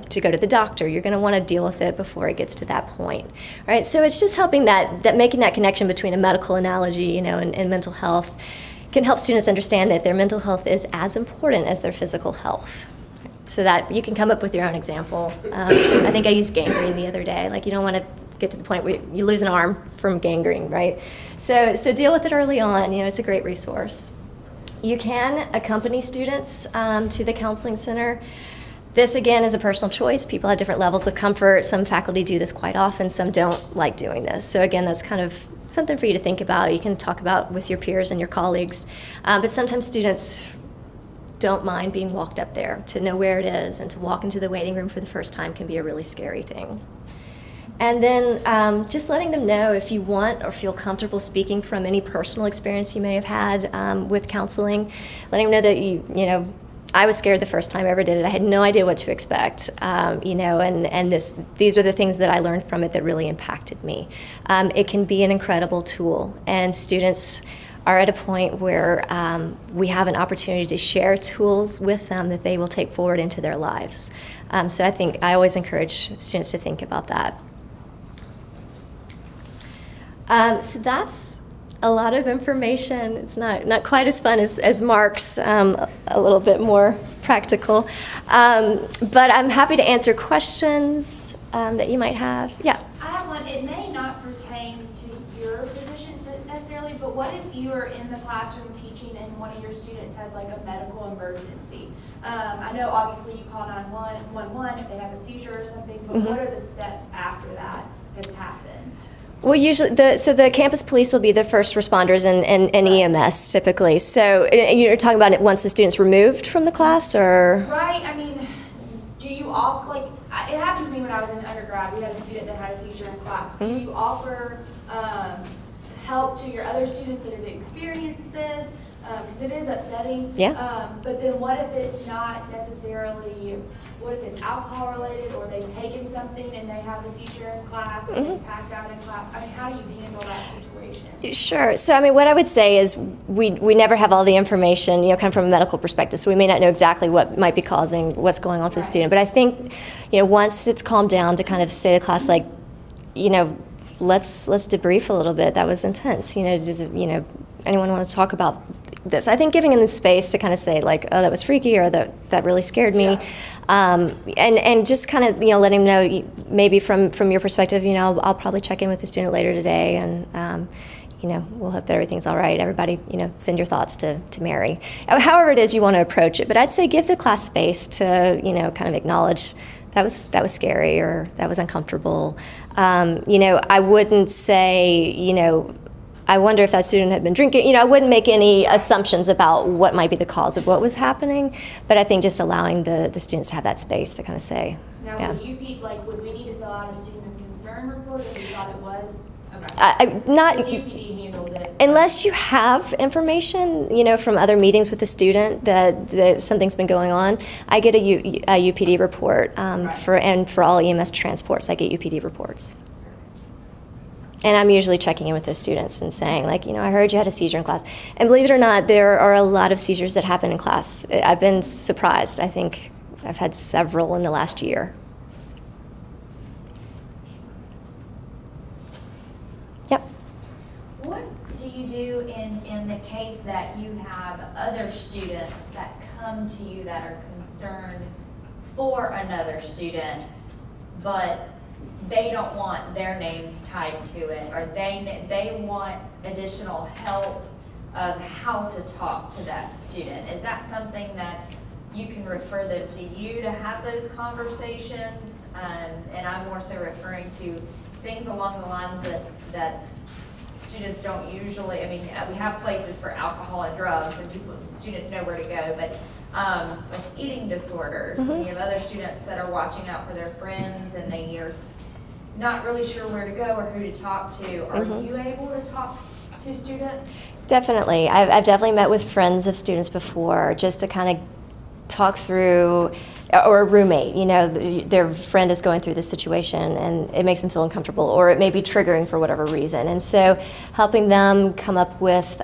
to go to the doctor. You're going to want to deal with it before it gets to that point, right? So it's just helping that making that connection between a medical analogy, and mental health can help students understand that their mental health is as important as their physical health. So that you can come up with your own example. I think I used gangrene the other day. Like, you don't want to get to the point where you lose an arm from gangrene, right? So deal with it early on. It's a great resource. You can accompany students to the counseling center. This, again, is a personal choice. People have different levels of comfort. Some faculty do this quite often. Some don't like doing this. So again, that's kind of something for you to think about. You can talk about with your peers and your colleagues. But sometimes students don't mind being walked up there. To know where it is and to walk into the waiting room for the first time can be a really scary thing. And then just letting them know if you want or feel comfortable speaking from any personal experience you may have had with counseling, letting them know that I was scared the first time I ever did it. I had no idea what to expect, and these are the things that I learned from it that really impacted me. It can be an incredible tool, and students are at a point where we have an opportunity to share tools with them that they will take forward into their lives. So I think I always encourage students to think about that. So that's A lot of information. It's not quite as fun as Mark's, a little bit more practical. But I'm happy to answer questions that you might have. Yeah. I have one. It may not pertain to your positions necessarily, but what if you are in the classroom teaching and one of your students has like a medical emergency? I know obviously you call 911 if they have a seizure or something, but what are the steps after that has happened? Well, usually, the campus police will be the first responders and EMS typically. So you're talking about it once the student's removed from the class, or? Right. I mean, do you offer, like, it happened to me when I was in undergrad. We had a student that had a seizure in class. Do you offer help to your other students that have experienced this? Because it is upsetting. Yeah. But then what if it's not necessarily, what if it's alcohol related, or they've taken something and they have a seizure in class, or they passed out in class? I mean, how do you handle that situation? Sure. So, I mean, what I would say is we never have all the information, kind of from a medical perspective, so we may not know exactly what might be causing what's going on for the student. But I think, once it's calmed down, to kind of say to class, like, let's debrief a little bit. That was intense. Does anyone want to talk about this? I think giving them the space to kind of say, like, oh, that was freaky, or that really scared me. And just kind of, letting them know, maybe from your perspective, I'll probably check in with the student later today, and we'll hope that everything's all right. Everybody, send your thoughts to Mary. However it is you want to approach it. But I'd say give the class space to, kind of acknowledge that was scary, or that was uncomfortable. I wouldn't say, I wonder if that student had been drinking. I wouldn't make any assumptions about what might be the cause of what was happening, but I think just allowing the students to have that space to kind of say, Now, yeah. would we need to fill out a student of concern report if we thought it was? Okay. Not Because UPD handles it. unless you have information, from other meetings with the student that something's been going on. I get a UPD report for all EMS transports. I get UPD reports. And I'm usually checking in with those students and saying, like, I heard you had a seizure in class. And believe it or not, there are a lot of seizures that happen in class. I've been surprised. I think I've had several in the last year. Yep. What do you do in the case that you have other students that come to you that are concerned for another student, but they don't want their names tied to it, or they want additional help of how to talk to that student? Is that something that you can refer them to you to have those conversations? And I'm more so referring to things along the lines that students don't usually, we have places for alcohol and drugs, and students know where to go, but like eating disorders, and you have other students that are watching out for their friends, and they are not really sure where to go or who to talk to. Are you able to talk to students? Definitely. I've definitely met with friends of students before, just to kind of talk through, or a roommate, their friend is going through this situation and it makes them feel uncomfortable, or it may be triggering for whatever reason. And so helping them come up with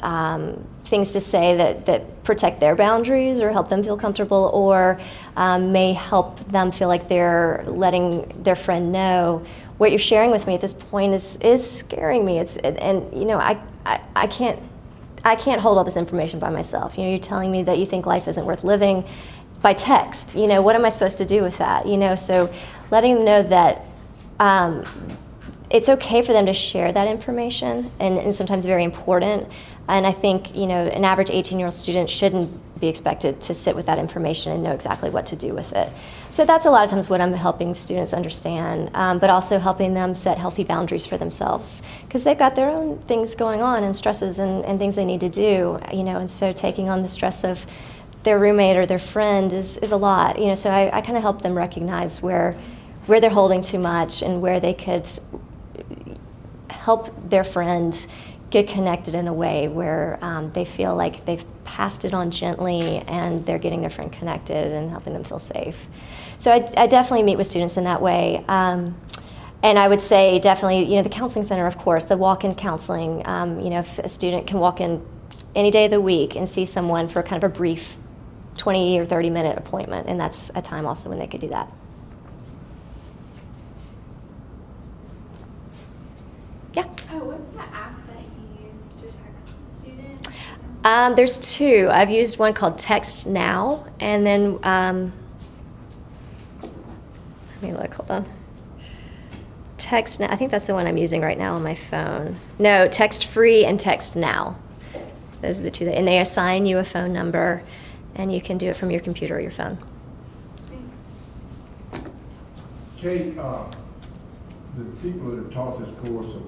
things to say that protect their boundaries or help them feel comfortable, or may help them feel like they're letting their friend know, what you're sharing with me at this point is scaring me. I can't hold all this information by myself. You're telling me that you think life isn't worth living by text. What am I supposed to do with that? So letting them know that it's okay for them to share that information, and sometimes very important. And I think, an average 18-year-old student shouldn't be expected to sit with that information and know exactly what to do with it. So that's a lot of times what I'm helping students understand, but also helping them set healthy boundaries for themselves, because they've got their own things going on and stresses and things they need to do, and so taking on the stress of their roommate or their friend is a lot, so I kind of help them recognize where they're holding too much and where they could help their friend get connected in a way where they feel like they've passed it on gently and they're getting their friend connected and helping them feel safe. So I definitely meet with students in that way. And I would say definitely, the counseling center, of course, the walk-in counseling, if a student can walk in any day of the week and see someone for kind of a brief 20 or 30-minute appointment, and that's a time also when they could do that. Yeah. Oh, what's the app that you use to text There's two. I've used one called Text Now, and then, let me look, hold on. Text Now, I think that's the one I'm using right now on my phone. No, Text Free and Text Now. Those are the two, and they assign you a phone number, and you can do it from your computer or your phone. Kate, the people that have taught this course have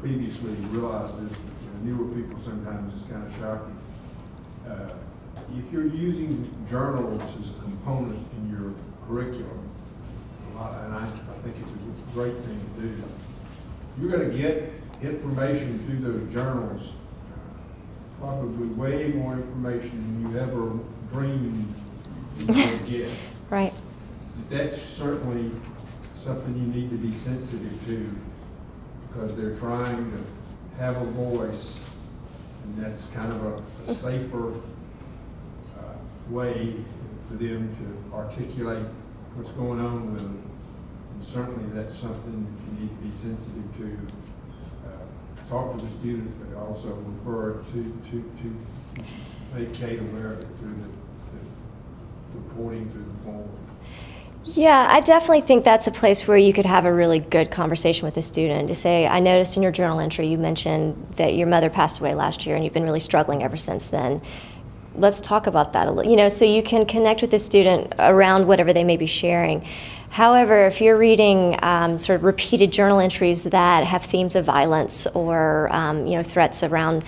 previously realized this, but newer people sometimes it's kind of shocking. If you're using journals as a component in your curriculum, and I think it's a great thing to do, you're going to get information through those journals, probably way more information than you ever dreamed you would get. Right. That's certainly something you need to be sensitive to, because they're trying to have a voice, and that's kind of a safer way for them to articulate what's going on with them. And certainly that's something that you need to be sensitive to. Talk to the students, but also refer to make Kate aware of it through the reporting through the form. Yeah, I definitely think that's a place where you could have a really good conversation with the student to say, I noticed in your journal entry you mentioned that your mother passed away last year and you've been really struggling ever since then. Let's talk about that a little, so you can connect with the student around whatever they may be sharing. However, if you're reading sort of repeated journal entries that have themes of violence or threats around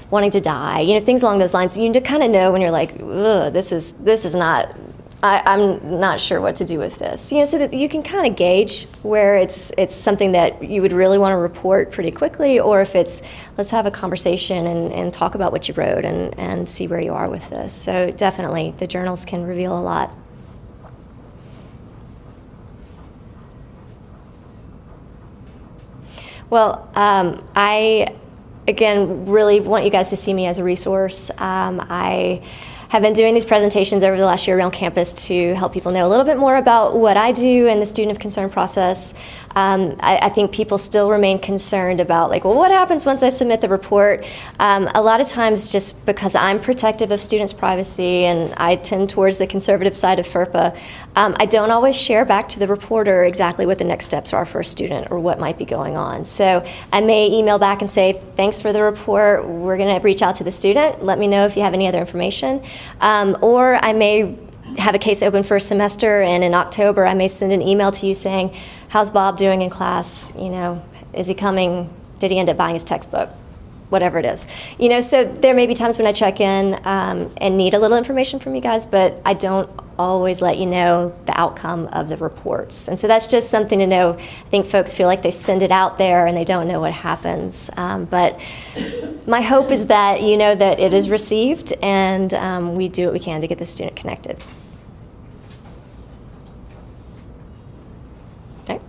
wanting to die, things along those lines, you kind of know when you're like, ugh, this is not. I'm not sure what to do with this. So that you can kind of gauge where it's something that you would really want to report pretty quickly, or if it's, let's have a conversation and talk about what you wrote and see where you are with this. So definitely, the journals can reveal a lot. Well, I, again, really want you guys to see me as a resource. I have been doing these presentations over the last year around campus to help people know a little bit more about what I do and the student of concern process. I think people still remain concerned about, like, well, what happens once I submit the report? A lot of times, just because I'm protective of students' privacy and I tend towards the conservative side of FERPA, I don't always share back to the reporter exactly what the next steps are for a student or what might be going on. So I may email back and say, thanks for the report. We're going to reach out to the student. Let me know if you have any other information. Or I may have a case open for a semester, and in October I may send an email to you saying, how's Bob doing in class? Is he coming? Did he end up buying his textbook? Whatever it is. So there may be times when I check in and need a little information from you guys, but I don't always let you know the outcome of the reports. And so that's just something to know. I think folks feel like they send it out there and they don't know what happens. But my hope is that you know that it is received, and we do what we can to get the student connected. Okay.